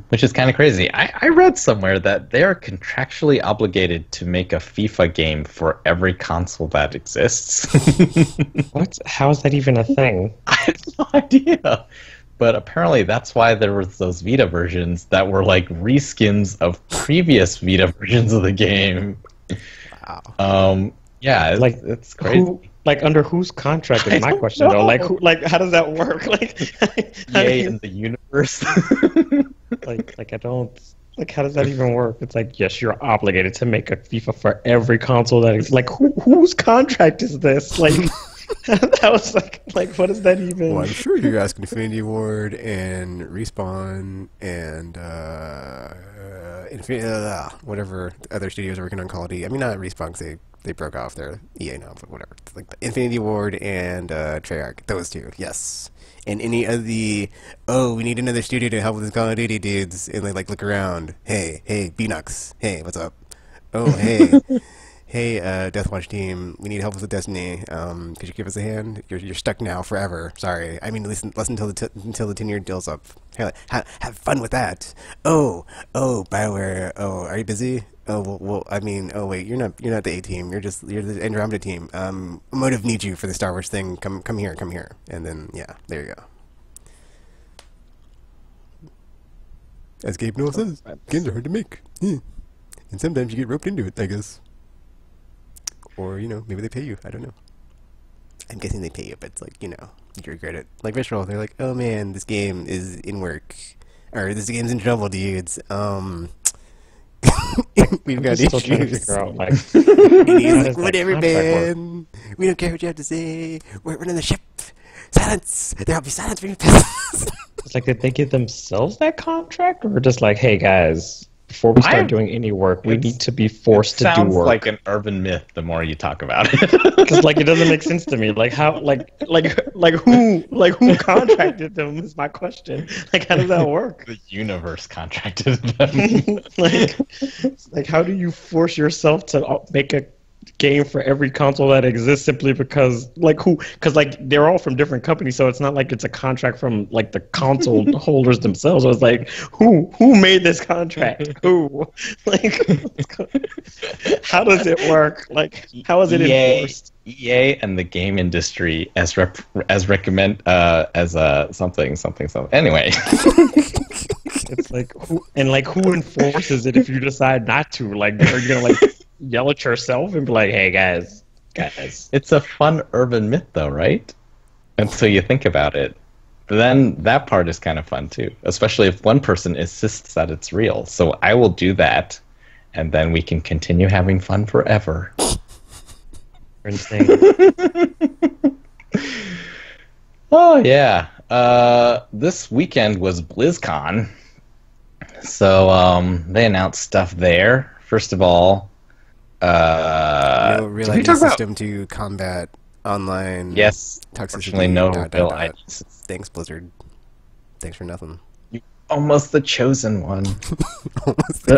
Which is kind of crazy. I read somewhere that they are contractually obligated to make a FIFA game for every console that exists. What? How is that even a thing? I have no idea. But apparently that's why there was those Vita versions that were like reskins of previous Vita versions of the game. Wow. Yeah, Like, it's crazy. Under whose contract I is my don't question though? know. How does that work? EA in the universe. I don't how does that even work? It's like, yes, you're obligated to make a FIFA for every console that is whose contract is this? That was like what is that even? Well, I'm sure you're asking Infinity Ward and Respawn and whatever other studios are working on Call of Duty. I mean, not Respawn, because they broke off their EA now, but whatever. It's like Infinity Ward and Treyarch, those two, yes. And any of the, we need another studio to help with this Call of Duty dudes, and they look around. Hey, Beanox, hey, what's up? Oh, hey. Hey, Deathwatch team, we need help with Destiny. Could you give us a hand? You're stuck now forever. Sorry. I mean, listen until the 10-year deal's up. Have fun with that. Oh, BioWare. Oh, are you busy? Oh well, I mean, oh wait, you're not the A team. You're the Andromeda team. Motive needs you for the Star Wars thing. Come here, and then yeah, there you go. As Gabe Newell says, games are hard to make, and sometimes you get roped into it, I guess. Or maybe they pay you. I don't know. I'm guessing they pay you, but it's like you regret it. Like Visceral, they're like, oh man, this game is in work, or this game's in trouble, dudes. We've got Still trying to issues. figure out like And he's how like, does that whatever, contract work? man. We don't care what you have to say. We're running the ship. Silence. There'll be silence for your peasants. It's like, did they give themselves that contract, or just like, hey guys, before we start doing any work, we need to be forced to do Sounds work? like an urban myth the more you talk about it. Because like it doesn't make sense to me. Like how, who contracted them is my question. Like how does that work? The universe contracted them. like how do you force yourself to make a game for every console that exists simply because they're all from different companies, so it's not like it's a contract from like the console holders themselves. So it's like who made this contract? Who? Like how does it work? Like how is it enforced? EA and the game industry as recommend as something. Anyway, It's like who enforces it if you decide not to? Like are you gonna like yell at yourself and be like, hey guys. it's a fun urban myth though, right? Until you think about it. But then that part is kind of fun too, especially if one person insists that it's real. So I will do that, and then we can continue having fun forever. You're insane. Oh yeah. This weekend was BlizzCon. So they announced stuff there. First of all, No real did we ID talk about- system to combat online Yes, toxicity. unfortunately, no real ID system. Thanks, Blizzard. Thanks for nothing. Almost the chosen one.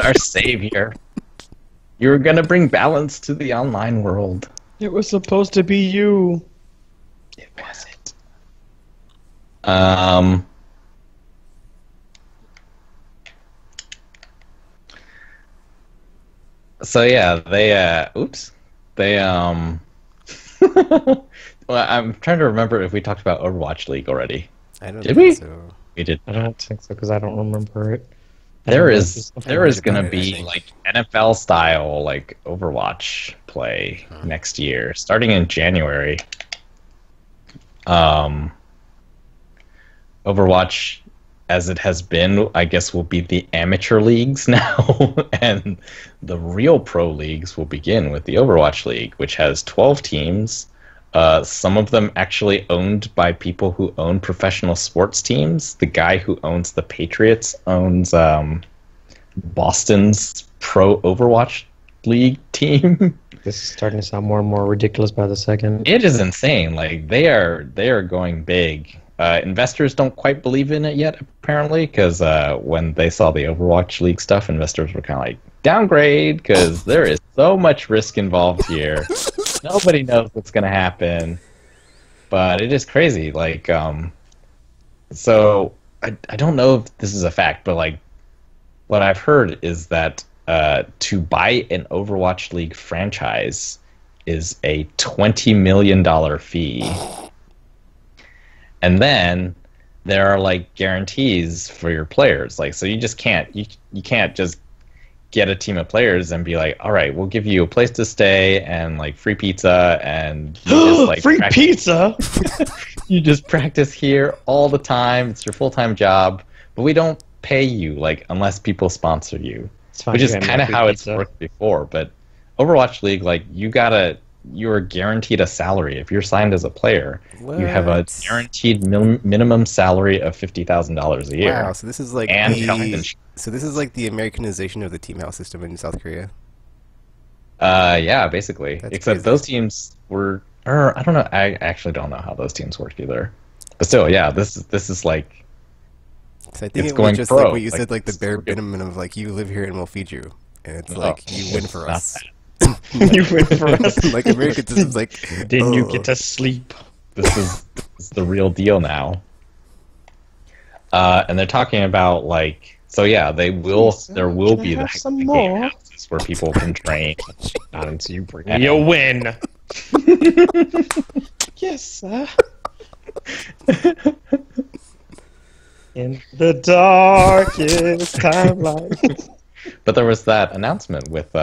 Our savior. You were gonna bring balance to the online world. It was supposed to be you. It wasn't. So yeah, they well, I'm trying to remember if we talked about Overwatch League already. I don't Did think we? so. We did. I don't think so because I don't remember it. There heard is about gonna it, I be think. like NFL style like Overwatch play next year, starting in January. Overwatch, as it has been, I guess will be the amateur leagues now, and the real pro leagues will begin with the Overwatch League, which has 12 teams. Some of them actually owned by people who own professional sports teams. The guy who owns the Patriots owns Boston's pro Overwatch League team. This is starting to sound more and more ridiculous by the second. It is insane. Like they are going big. Investors don't quite believe in it yet, apparently, because when they saw the Overwatch League stuff, investors were kind of like, downgrade, because there is so much risk involved here. Nobody knows what's going to happen. But it is crazy. Like, so I don't know if this is a fact, but like, what I've heard is that to buy an Overwatch League franchise is a $20 million fee. And then there are like guarantees for your players. Like, so you just can't you can't just get a team of players and be like, all right, we'll give you a place to stay and like free pizza and you just, like, Free practice. pizza. You just practice here all the time. It's your full-time job, but we don't pay you like unless people sponsor you, It's fine, which you is get me kind of free how it's pizza. worked before. But Overwatch League, like you're guaranteed a salary if you're signed as a player. You have a What? guaranteed minimum salary of $50,000 a year. Wow, so this is like And health insurance. so this is like the Americanization of the team house system in South Korea. Yeah, basically. That's Except crazy. those teams were, or I don't know. I actually don't know how those teams work either. But still, yeah, this is like, So I think It's it going was just pro, like what you like, said, like the it's bare super- minimum of like you live here and we'll feed you, and it's No, like you win it's for not us. that. You win for us. Like American system's like Then you oh. get to sleep. This is the real deal now. And they're talking about like, so yeah, there will be have the some game more? houses. places where people can train. Not until you bring me a win. Yes, sir. In the darkest timeline. But there was that announcement with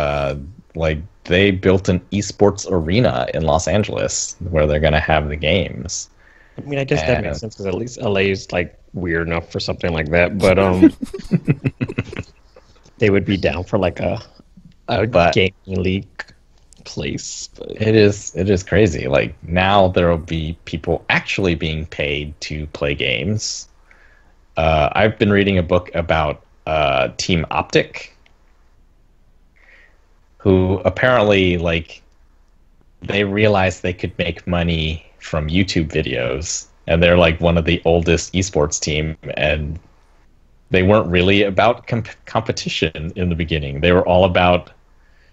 like they built an esports arena in Los Angeles where they're gonna have the games. I mean, I guess that makes sense because at least LA is like weird enough for something like that. But they would be down for like a gaming league place. But it is crazy. Like now there will be people actually being paid to play games. I've been reading a book about Team Optic, who apparently like they realized they could make money from YouTube videos, and they're like one of the oldest esports team, and they weren't really about competition in the beginning. They were all about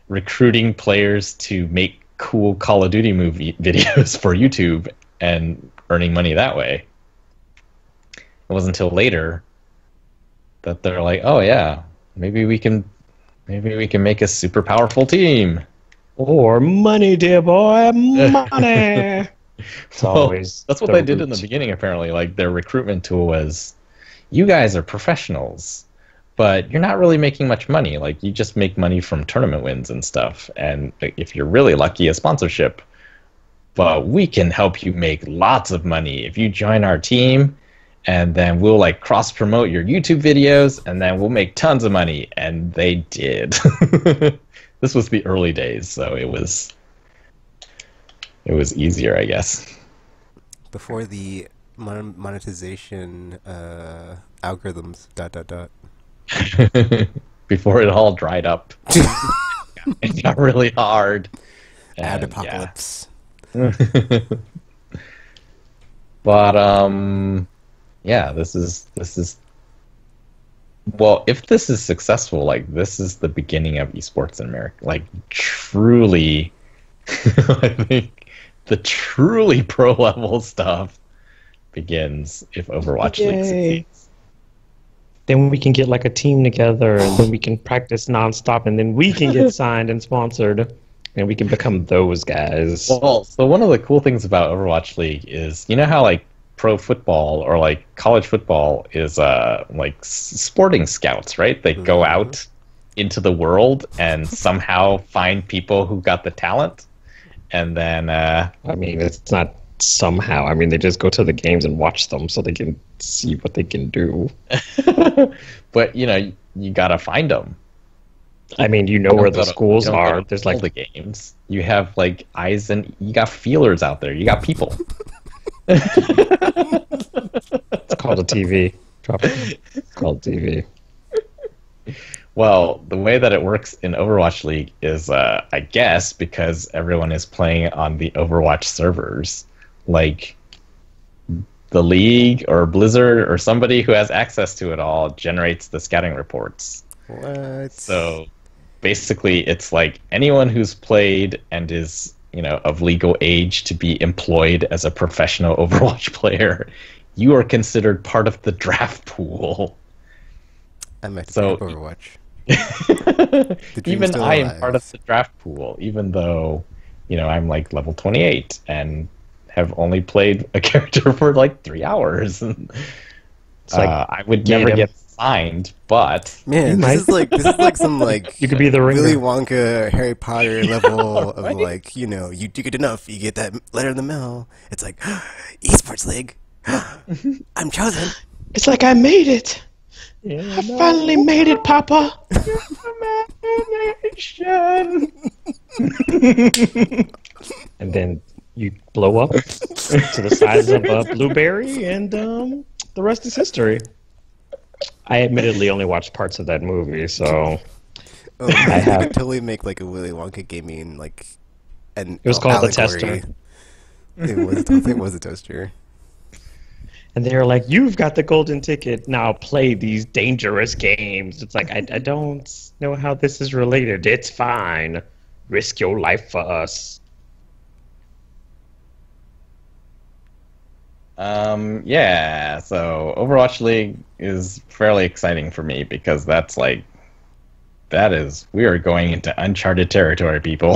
recruiting players to make cool Call of Duty movie videos for YouTube and earning money that way. It wasn't until later that they're like, oh yeah, maybe we can make a super powerful team. Or money, dear boy, money. It's always that's what they did in the beginning, apparently. Like their recruitment tool was, you guys are professionals, but you're not really making much money. Like you just make money from tournament wins and stuff. And if you're really lucky, a sponsorship. But we can help you make lots of money if you join our team, and then we'll like cross promote your YouTube videos, and then we'll make tons of money. And they did. This was the early days, so it was easier, I guess. Before the monetization algorithms, ... Before it all dried up. It got really hard. Ad apocalypse. Yeah. But yeah, this is well, if this is successful, like this is the beginning of esports in America. Like truly I think the truly pro level stuff begins if Overwatch League succeeds. Then we can get like a team together, and then we can practice nonstop, and then we can get signed and sponsored, and we can become those guys. Well, so one of the cool things about Overwatch League is, you know how like pro football or like college football is like sporting scouts, right? They go out into the world and somehow find people who got the talent, and then I mean, it's not somehow. I mean, they just go to the games and watch them so they can see what they can do. But you know, you gotta find them. I mean, you know where the schools are. There's like the games. You have like eyes, and you got feelers out there. You got people. It's called a TV. It's called TV. Well, the way that it works in Overwatch League is, I guess, because everyone is playing on the Overwatch servers, like the League or Blizzard or somebody who has access to it all generates the scouting reports. What? So basically, it's like anyone who's played and is, you know, of legal age to be employed as a professional Overwatch player, you are considered part of the draft pool. I might pick So up Overwatch. Even I am part of the draft pool, even though, you know, I'm like level 28 and have only played a character for like 3 hours. It's like, I would never get signed, but man, this is like some like you could be the ringer. Willy Wonka, Harry Potter level of like, you know, you do good enough, you get that letter in the mail. It's like esports league. I'm chosen. It's like I made it. I finally made it, Papa. And then you blow up to the size of a blueberry, and the rest is history. I admittedly only watched parts of that movie, so I have totally make like a Willy Wonka gaming like, and it was called allegory. The Tester. It was a tester. And they're like, "You've got the golden ticket. Now play these dangerous games." It's like, I don't know how this is related. It's fine. Risk your life for us. Yeah, so Overwatch League is fairly exciting for me because that's like We are going into uncharted territory, people.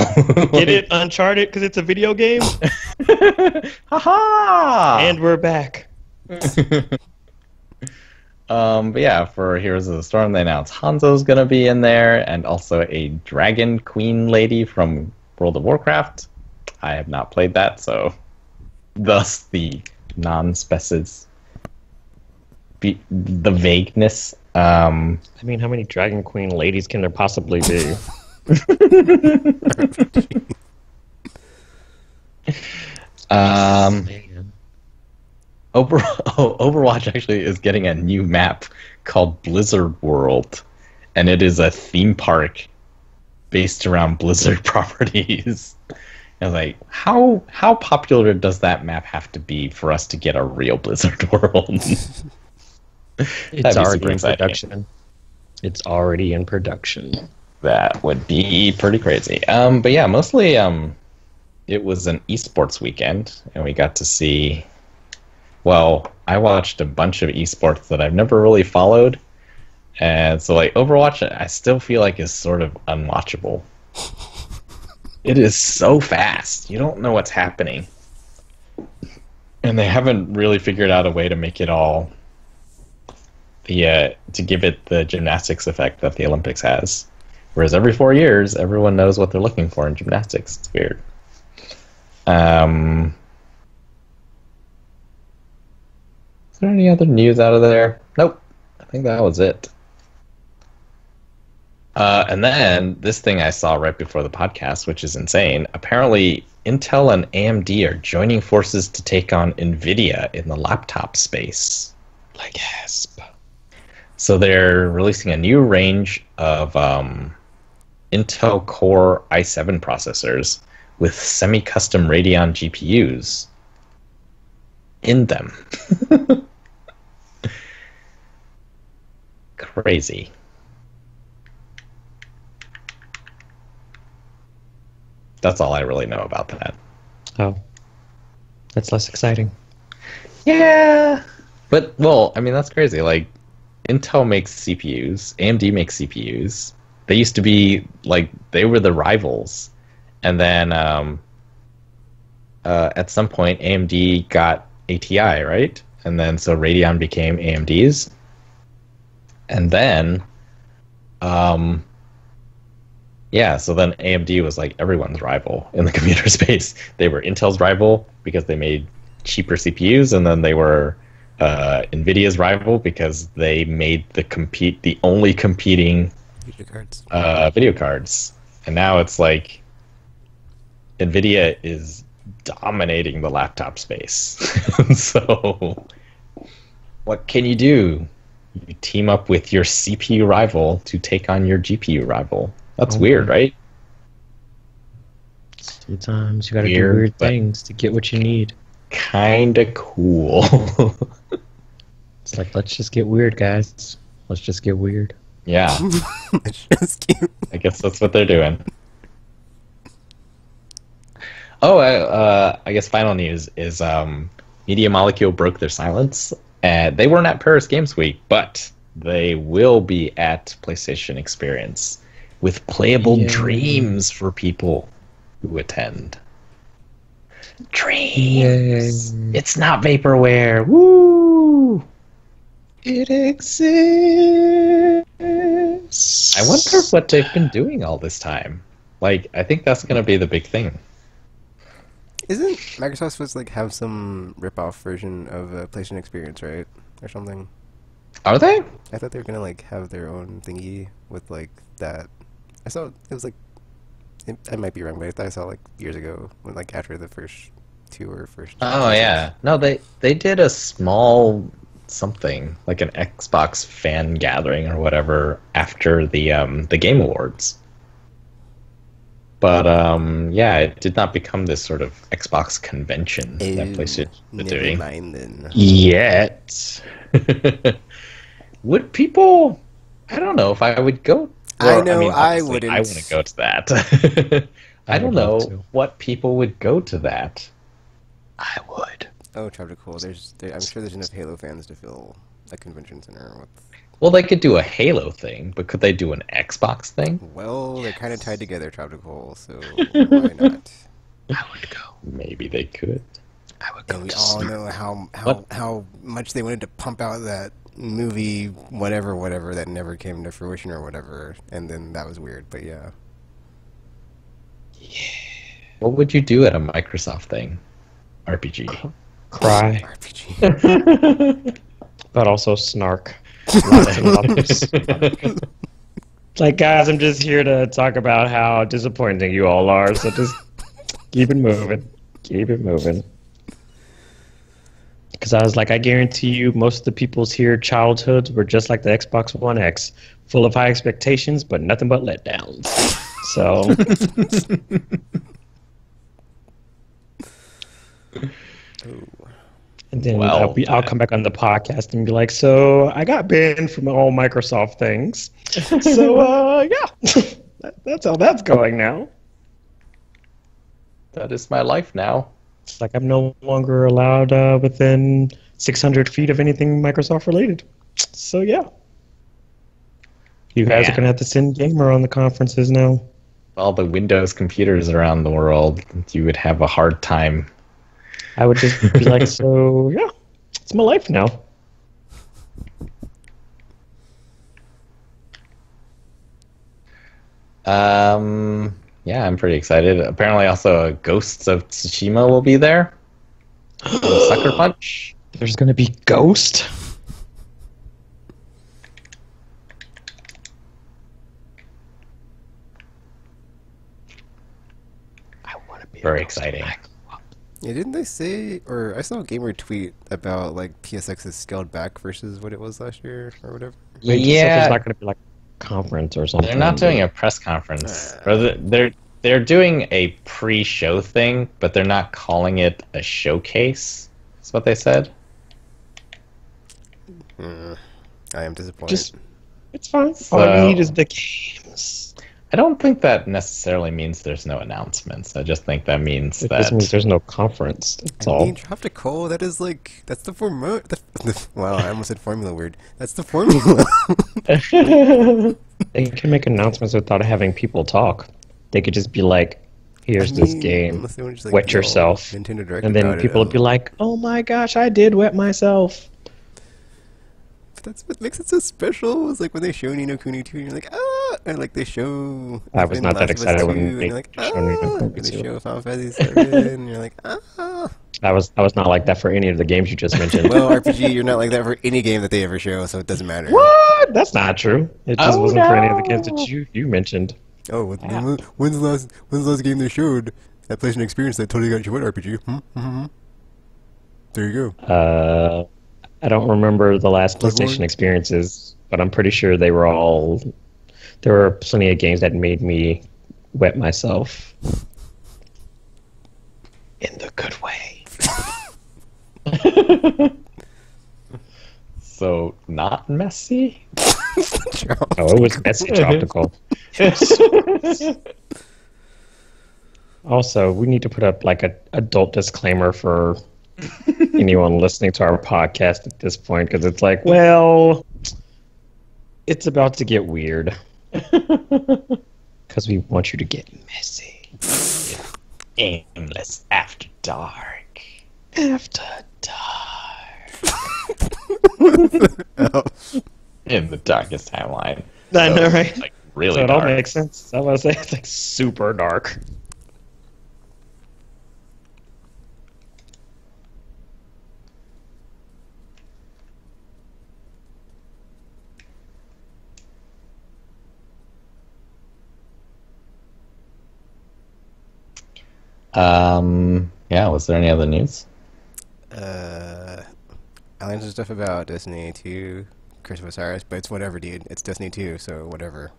Get it? Uncharted because it's a video game? Haha! And we're back. But yeah, for Heroes of the Storm, they announced Hanzo's gonna be in there, and also a Dragon Queen lady from World of Warcraft. I have not played that, so thus the non-specs, the vagueness. I mean, how many Dragon Queen ladies can there possibly be? Man. Overwatch actually is getting a new map called Blizzard World, and it is a theme park based around Blizzard properties. I was like, how popular does that map have to be for us to get a real Blizzard World? It's already in production. It's already in production. That would be pretty crazy. But yeah, mostly it was an esports weekend, and we got to see. Well, I watched a bunch of esports that I've never really followed, and so like Overwatch, I still feel like is sort of unwatchable. It is so fast; you don't know what's happening, and they haven't really figured out a way to make it all to give it the gymnastics effect that the Olympics has. Whereas every 4 years, everyone knows what they're looking for in gymnastics. It's weird. Is there any other news out of there? Nope. I think that was it. And then this thing I saw right before the podcast, which is insane. Apparently, Intel and AMD are joining forces to take on NVIDIA in the laptop space. Like gasp. So they're releasing a new range of Intel Core i7 processors with semi-custom Radeon GPUs in them. Crazy. That's all I really know about that. Oh. That's less exciting. Yeah. But, well, I mean, that's crazy. Like, Intel makes CPUs, AMD makes CPUs. They used to be, like, they were the rivals. And then, at some point, AMD got ATI, right? And then, so Radeon became AMD's. And then, yeah, so then AMD was, like, everyone's rival in the computer space. They were Intel's rival because they made cheaper CPUs, and then they were NVIDIA's rival because they made the only competing video cards. And now it's like NVIDIA is dominating the laptop space. So what can you do? You team up with your CPU rival to take on your GPU rival. That's weird, right? Sometimes you gotta do weird things to get what you need. Kinda cool. It's like, let's just get weird, guys. Let's just get weird. Yeah. It's just cute. I guess that's what they're doing. Oh, I guess final news is Media Molecule broke their silence. They weren't at Paris Games Week, but they will be at PlayStation Experience with playable dreams for people who attend. Dreams! Yay. It's not vaporware! Woo! It exists! I wonder what they've been doing all this time. Like, I think that's going to be the big thing. Isn't Microsoft supposed to like have some rip-off version of PlayStation Experience, right, or something? Are they? I thought they were gonna like have their own thingy with like that. I saw it was like I might be wrong, but I thought I saw like years ago when like after the first two or first. Oh yeah, no, they did a small something like an Xbox fan gathering or whatever after the Game Awards. But yeah, it did not become this sort of Xbox convention that PlayStation is doing. Mind then. Yet. Would people? I don't know if I would go. I know I wouldn't. I wouldn't go to that. I don't know what people would go to that. I would. Oh, chapter cool. I'm sure there's enough Halo fans to fill a convention center with. Well, they could do a Halo thing, but could they do an Xbox thing? Well, they're kind of tied together, Tropical, so why not? I would go. Maybe they could. I would go. And we to all Snark. know What? how much they wanted to pump out that movie, whatever, that never came to fruition or whatever, and then that was weird. But yeah, What would you do at a Microsoft thing? RPG. Cry, RPG. but also snark. Lots and lots of snark. Like, guys, I'm just here to talk about how disappointing you all are. So just keep it moving. Keep it moving. Because I was like, I guarantee you, most of the people's here childhoods were just like the Xbox One X, full of high expectations, but nothing but letdowns. So, and then Well, I'll come back on the podcast and be like, so I got banned from all Microsoft things. So, yeah, that's how that's going now. That is my life now. It's like I'm no longer allowed within 600 feet of anything Microsoft related. So yeah, you guys are Man. gonna have to send Gamer on the conferences now. All the Windows computers around the world, you would have a hard time. I would just be like, so yeah, it's my life now. Yeah, I'm pretty excited. Apparently, also Ghosts of Tsushima will be there. Sucker Punch. There's gonna be Ghost. I want to be Very exciting. Yeah, didn't they say, or I saw a gamer tweet about like PSX is scaled back versus what it was last year or whatever. Yeah, there's Yeah, not gonna be like a conference or something. they're not doing a press conference. Or they're doing a pre-show thing, but they're not calling it a showcase. That's what they said. I am disappointed. Just, it's fine. All So- you need is the games. I don't think that necessarily means there's no announcements. I just think that means It that just means there's no conference. That's I all. mean, Tropical, that is like, that's the formula. Wow, I almost said formula weird. That's the formula. They can make announcements without having people talk. They could just be like, "Here's I this mean, game. unless they wanna just, like, Wet yell yourself." Nintendo Direct And then about it, people would be like, "Oh my gosh, I did wet myself." But that's what makes it so special. Is like when they show Nino Kuni 2 and you're like, ah! Or like they show. I was even not that Last of Us excited 2, when and they you're like, showed Ni no ah! Kuni Or they 2. show Final Fantasy 7 and you're like, ah! I was not like that for any of the games you just mentioned. Well, RPG, you're not like that for any game that they ever show, so it doesn't matter. What? That's not true. It just Oh, wasn't for any of the games no. that you mentioned. Oh, when's the last game they showed that PlayStation Experience that totally got you what RPG? There you go. I don't remember the last Bloodborne? PlayStation experiences, but I'm pretty sure they were all. There were plenty of games that made me wet myself in the good way. so not messy. Oh, it was messy tropical. Also, we need to put up like a adult disclaimer for anyone listening to our podcast at this point, because it's like, well, it's about to get weird. Because we want you to get messy. Aimless after dark. After dark. In the darkest timeline. I know, right? Like really So it all dark. makes sense. I was gonna say it's like super dark. Yeah, was there any other news? I learned some stuff about Destiny 2, Curse of Osiris, but it's whatever, dude. It's Destiny 2, so whatever.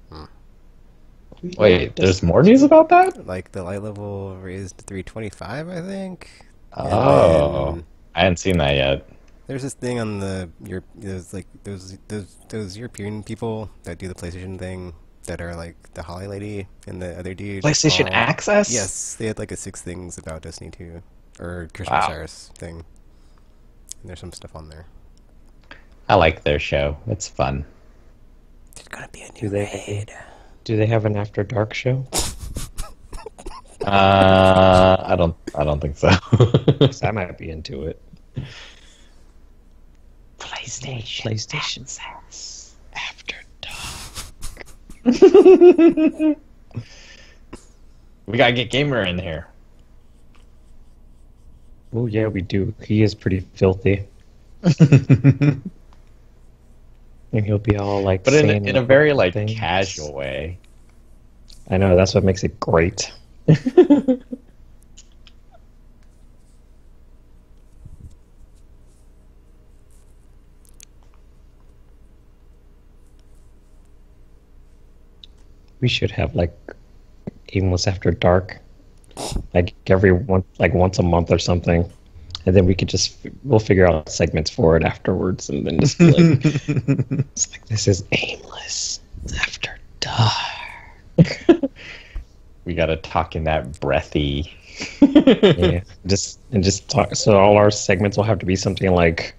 Wait, there's more news about that? Like the light level raised to 325, I think. Oh, And I hadn't seen that yet. there's this thing on the there's like those European people that do the PlayStation thing that are like the Holly lady and the other dude. PlayStation all- Access? Yes, they had like a 6 things about Destiny 2 or Curse of Wow. Osiris thing. And there's some stuff on there. I like their show. It's fun. There's gonna be a Do new they raid. do they have an After Dark show? I don't think so. 'Cause I might be into it. PlayStation After Dark. We gotta get Gamer in here. Oh yeah, we do. He is pretty filthy, and he'll be all like, But saying in a very like things. casual way. I know, that's what makes it great. We should have like Aimless After Dark, like once a month or something, and then we could we'll figure out segments for it afterwards, and then just be like, it's like, this is Aimless After Dark. We gotta talk in that breathy. Yeah, just talk. So all our segments will have to be something like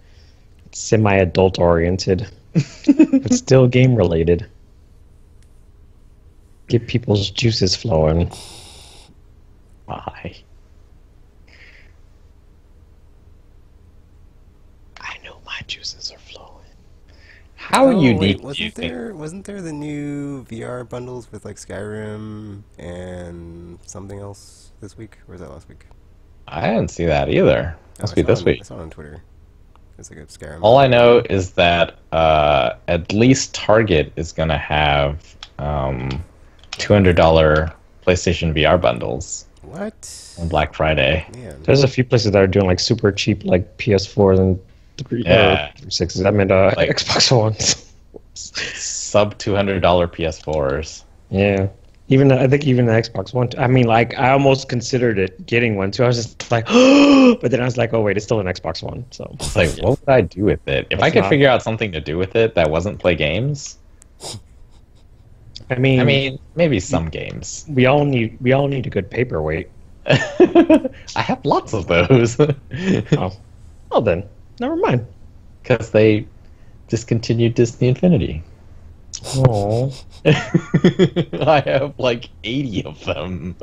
semi-adult oriented, but still game related. Get people's juices flowing. Why? I know my juices are flowing. How unique Wait, do you think? wasn't there the new VR bundles with like Skyrim and something else this week, or was that last week? I didn't see that either. Must be this I week. saw it on Twitter. It's like a Skyrim. All I know is that at least Target is gonna have $200 PlayStation VR bundles What? on Black Friday. Man. There's a few places that are doing like super cheap, like PS4s and Yeah. 360s. I mean, Like- Xbox Ones. Sub $200 PS4s. Yeah. I think even the Xbox One. I mean, like, I almost considered it getting one too. I was just like, but then I was like, oh wait, it's still an Xbox One. So It's like, what would I do with it? If I That's could not- figure out something to do with it that wasn't play games, I mean, maybe some games. we all need a good paperweight. I have lots of those Oh, well then, never mind. because they discontinued Disney Infinity. Oh, I have like 80 of them.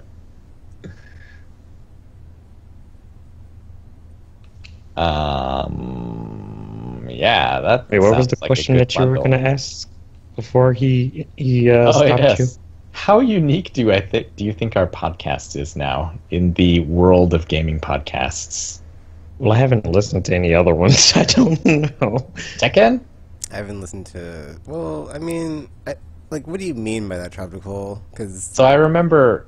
Yeah, that. wait, what was sounds the like a question good that you were bundle. going to ask before he Oh stopped you? yes. How unique do you think our podcast is now in the world of gaming podcasts? Well, I haven't listened to any other ones. I don't know. Check in. I haven't listened to. Well, I mean, like, what do you mean by that, Tropical? Because So I remember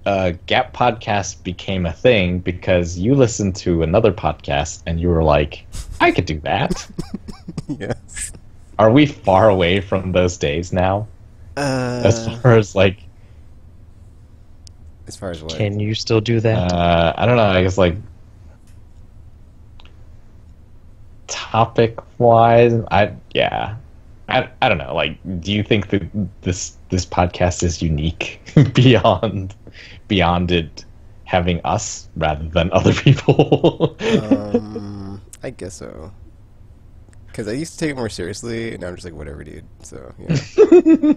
Gap Podcast became a thing because you listened to another podcast and you were like, I could do that. yes. Are we far away from those days now? As far as like, as far as what? Can you still do that? I don't know, I guess like topic wise, I don't know. Like, do you think that this podcast is unique beyond it having us rather than other people? I guess so. Because I used to take it more seriously, and now I'm just like, whatever, dude. So, yeah.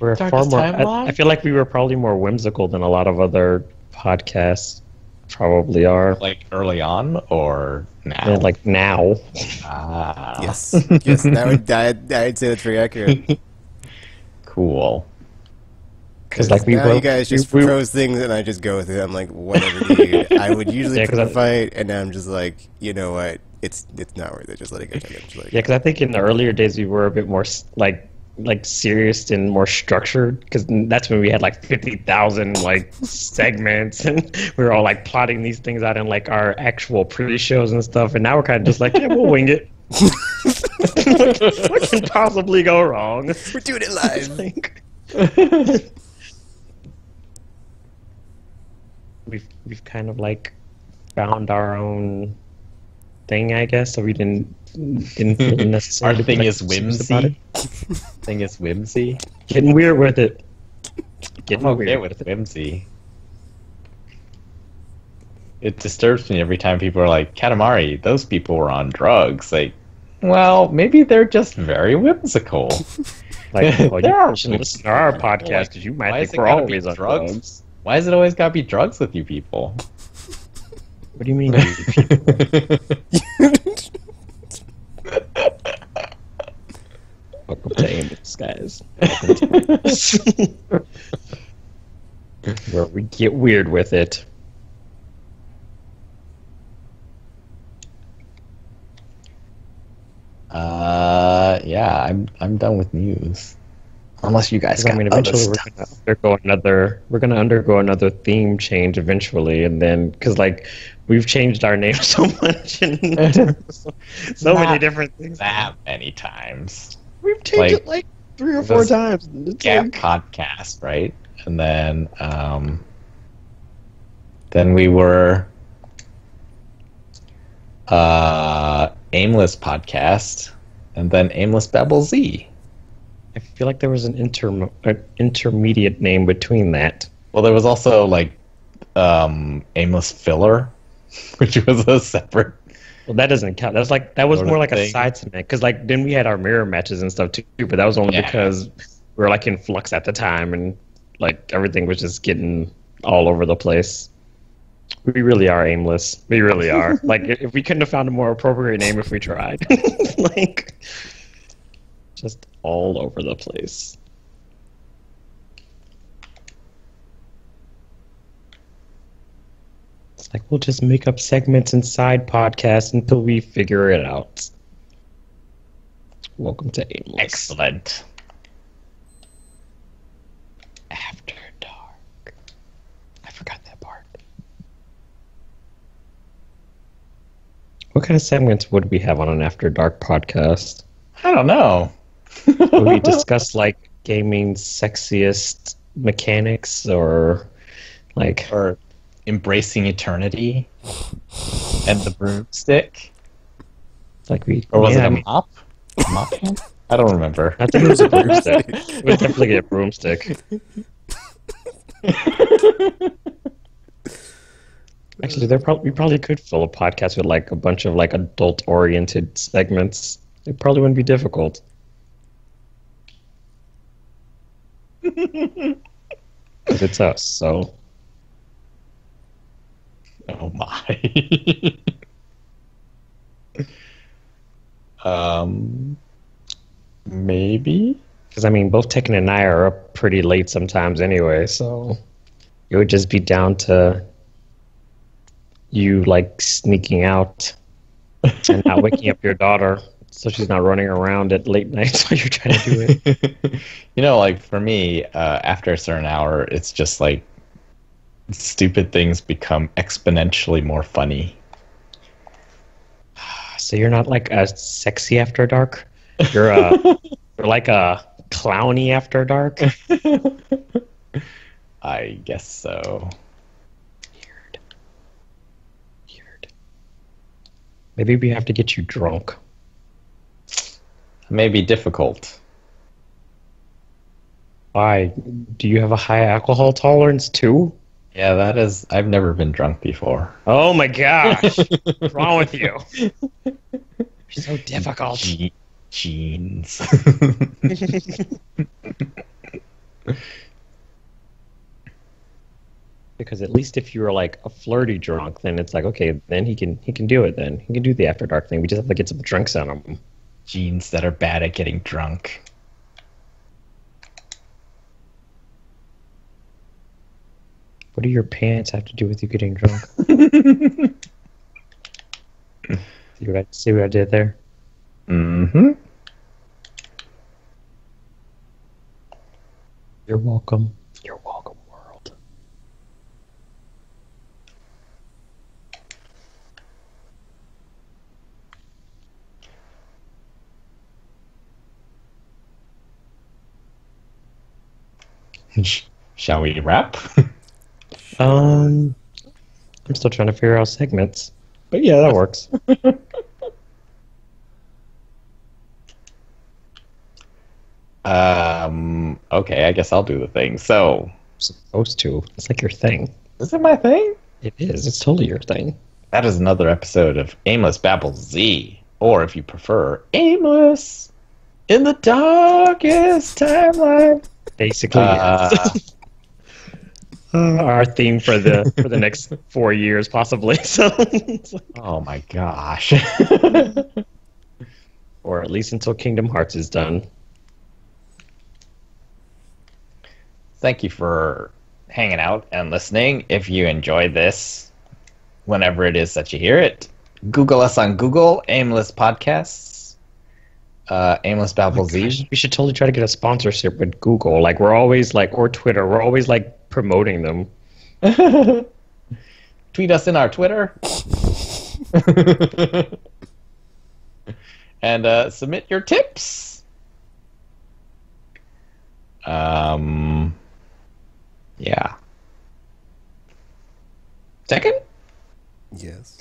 We're far Darkest more. Timeline? I feel like we were probably more whimsical than a lot of other podcasts probably are. Like early on or now? And like now. Ah, Yes. Yes, I'd say that's very accurate. cool. Because like we now were, you guys just we, propose things, and I just go with it. I'm like, whatever, dude. I would usually Yeah, pick 'cause a fight, and now I'm just like, you know what? It's not worth it. Just let it go. Just let it yeah, go. because I think in the earlier days we were a bit more like serious and more structured. Because that's when we had like 50,000 like segments, and we were all like plotting these things out in like our actual pre-shows and stuff. And now we're kind of just like, yeah, we'll wing it. What can possibly go wrong? We're doing it live. Like, we've kind of like found our own thing, I guess. So we didn't feel necessary. Our to be, thing like, is serious about it. whimsy. Thing is whimsy. Getting weird with it. Getting I'm okay weird with whimsy. It disturbs me every time people are like, Katamari, those people were on drugs. Like, Well, maybe they're just very whimsical. Like, well, There are you should listen to our podcast because you might why is think it we're gotta be always on drugs? drugs. Why is it always gotta be drugs with you people? What do you mean, you people? Welcome to Aimless, guys. Welcome to Aimless. Where we get weird with it. Yeah, I'm done with news. Unless you guys got other Eventually stuff. we're gonna undergo another theme change eventually, and then because like we've changed our name so much and so many different things. That many times. We've changed it like 3 or 4 times. It's Gap like, podcast, right? And then we were Aimless podcast, and then Aimless Babel Z. I feel like there was an intermediate name between that. Well, there was also like Aimless Filler, which was a separate. Well, that doesn't count. That was Sort more of like a thing. side segment because like then we had our mirror matches and stuff too, but that was only Yeah. because we were like in flux at the time and like everything was just getting all over the place. We really are aimless. We really are. Like if we couldn't have found a more appropriate name if we tried. Like just all over the place. It's like we'll just make up segments inside podcasts until we figure it out. Welcome to Aimless. Excellent. After Dark. I forgot that part. What kind of segments would we have on an After Dark podcast? I don't know. Would we discuss like gaming's sexiest mechanics or like Or Embracing Eternity and the broomstick? like we Or was yeah, it I a mean, mop? A mop hand? I don't remember. I think it was a broomstick. It was definitely a broomstick. Actually, we probably could fill a podcast with like a bunch of like adult-oriented segments. It probably wouldn't be difficult. Because it's us, so Oh my. Maybe? because I mean, both Tekken and I are up pretty late sometimes anyway, so it would just be down to you like sneaking out and not waking up your daughter so she's not running around at late nights while you're trying to do it. You know, like for me, after a certain hour, it's just like stupid things become exponentially more funny. So you're not like a sexy after dark. You're you're like a clowny after dark. I guess so. Weird. Weird. Maybe we have to get you drunk. It may be difficult. Why? Do you have a high alcohol tolerance too? Yeah, that is. I've never been drunk before. Oh my gosh! What's wrong with you? You're so difficult. Genes. Because at least if you were like a flirty drunk, then it's like okay, then he can do it. Then he can do the after dark thing. We just have to get some drinks on him. Genes that are bad at getting drunk. What do your pants have to do with you getting drunk? See what I did there? Mm-hmm. You're welcome. You're welcome, world. Shall we wrap? I'm still trying to figure out segments, but yeah, that works. Okay, I guess I'll do the thing. So, Supposed to. It's like your thing. is it my thing? It is. It's totally your thing. That is another episode of Aimless Babel Z. Or if you prefer, Aimless in the darkest timeline. Basically, yes. Our theme for the next 4 years, possibly. So, Oh my gosh. or at least until Kingdom Hearts is done. Thank you for hanging out and listening. If you enjoyed this, whenever it is that you hear it, Google us on Google, Aimless Podcasts, Aimless Babble Z. We should totally try to get a sponsorship with Google. Like we're always or Twitter. We're always promoting them. Tweet us in our Twitter. And submit your tips. Yeah. Second? Yes.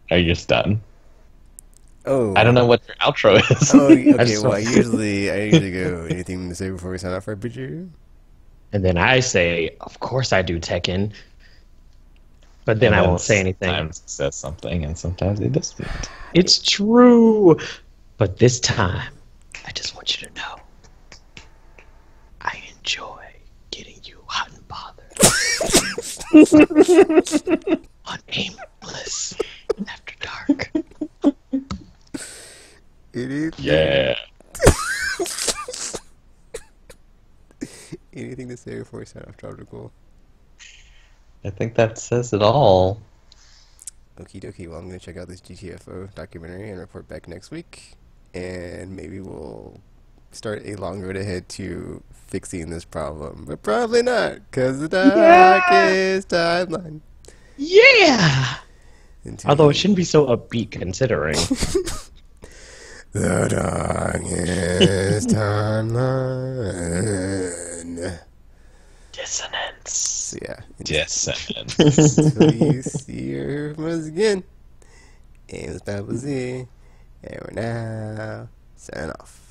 Are you just done? Oh. I don't know what your outro is. Oh, okay. just Well, don't- I usually go. Anything to say before we sign off, right, Bridger? And then I say, of course I do Tekken. But then I won't say anything. Sometimes he says something, and sometimes he doesn't. It's true. But this time, I just want you to know, I enjoy getting you hot and bothered. On Aimless After Dark. Yeah. Anything to say before we sign off, Tropical? I think that says it all. Okie dokie. Well, I'm going to check out this GTFO documentary and report back next week. And maybe we'll start a long road ahead to fixing this problem. But probably not, because the darkest timeline. Yeah! Into Although it shouldn't be so upbeat considering. the darkest timeline. Dissonance. So yeah. Dissonance. Until you see or hear from us again. Aimless Babble Z. And we're now signing off.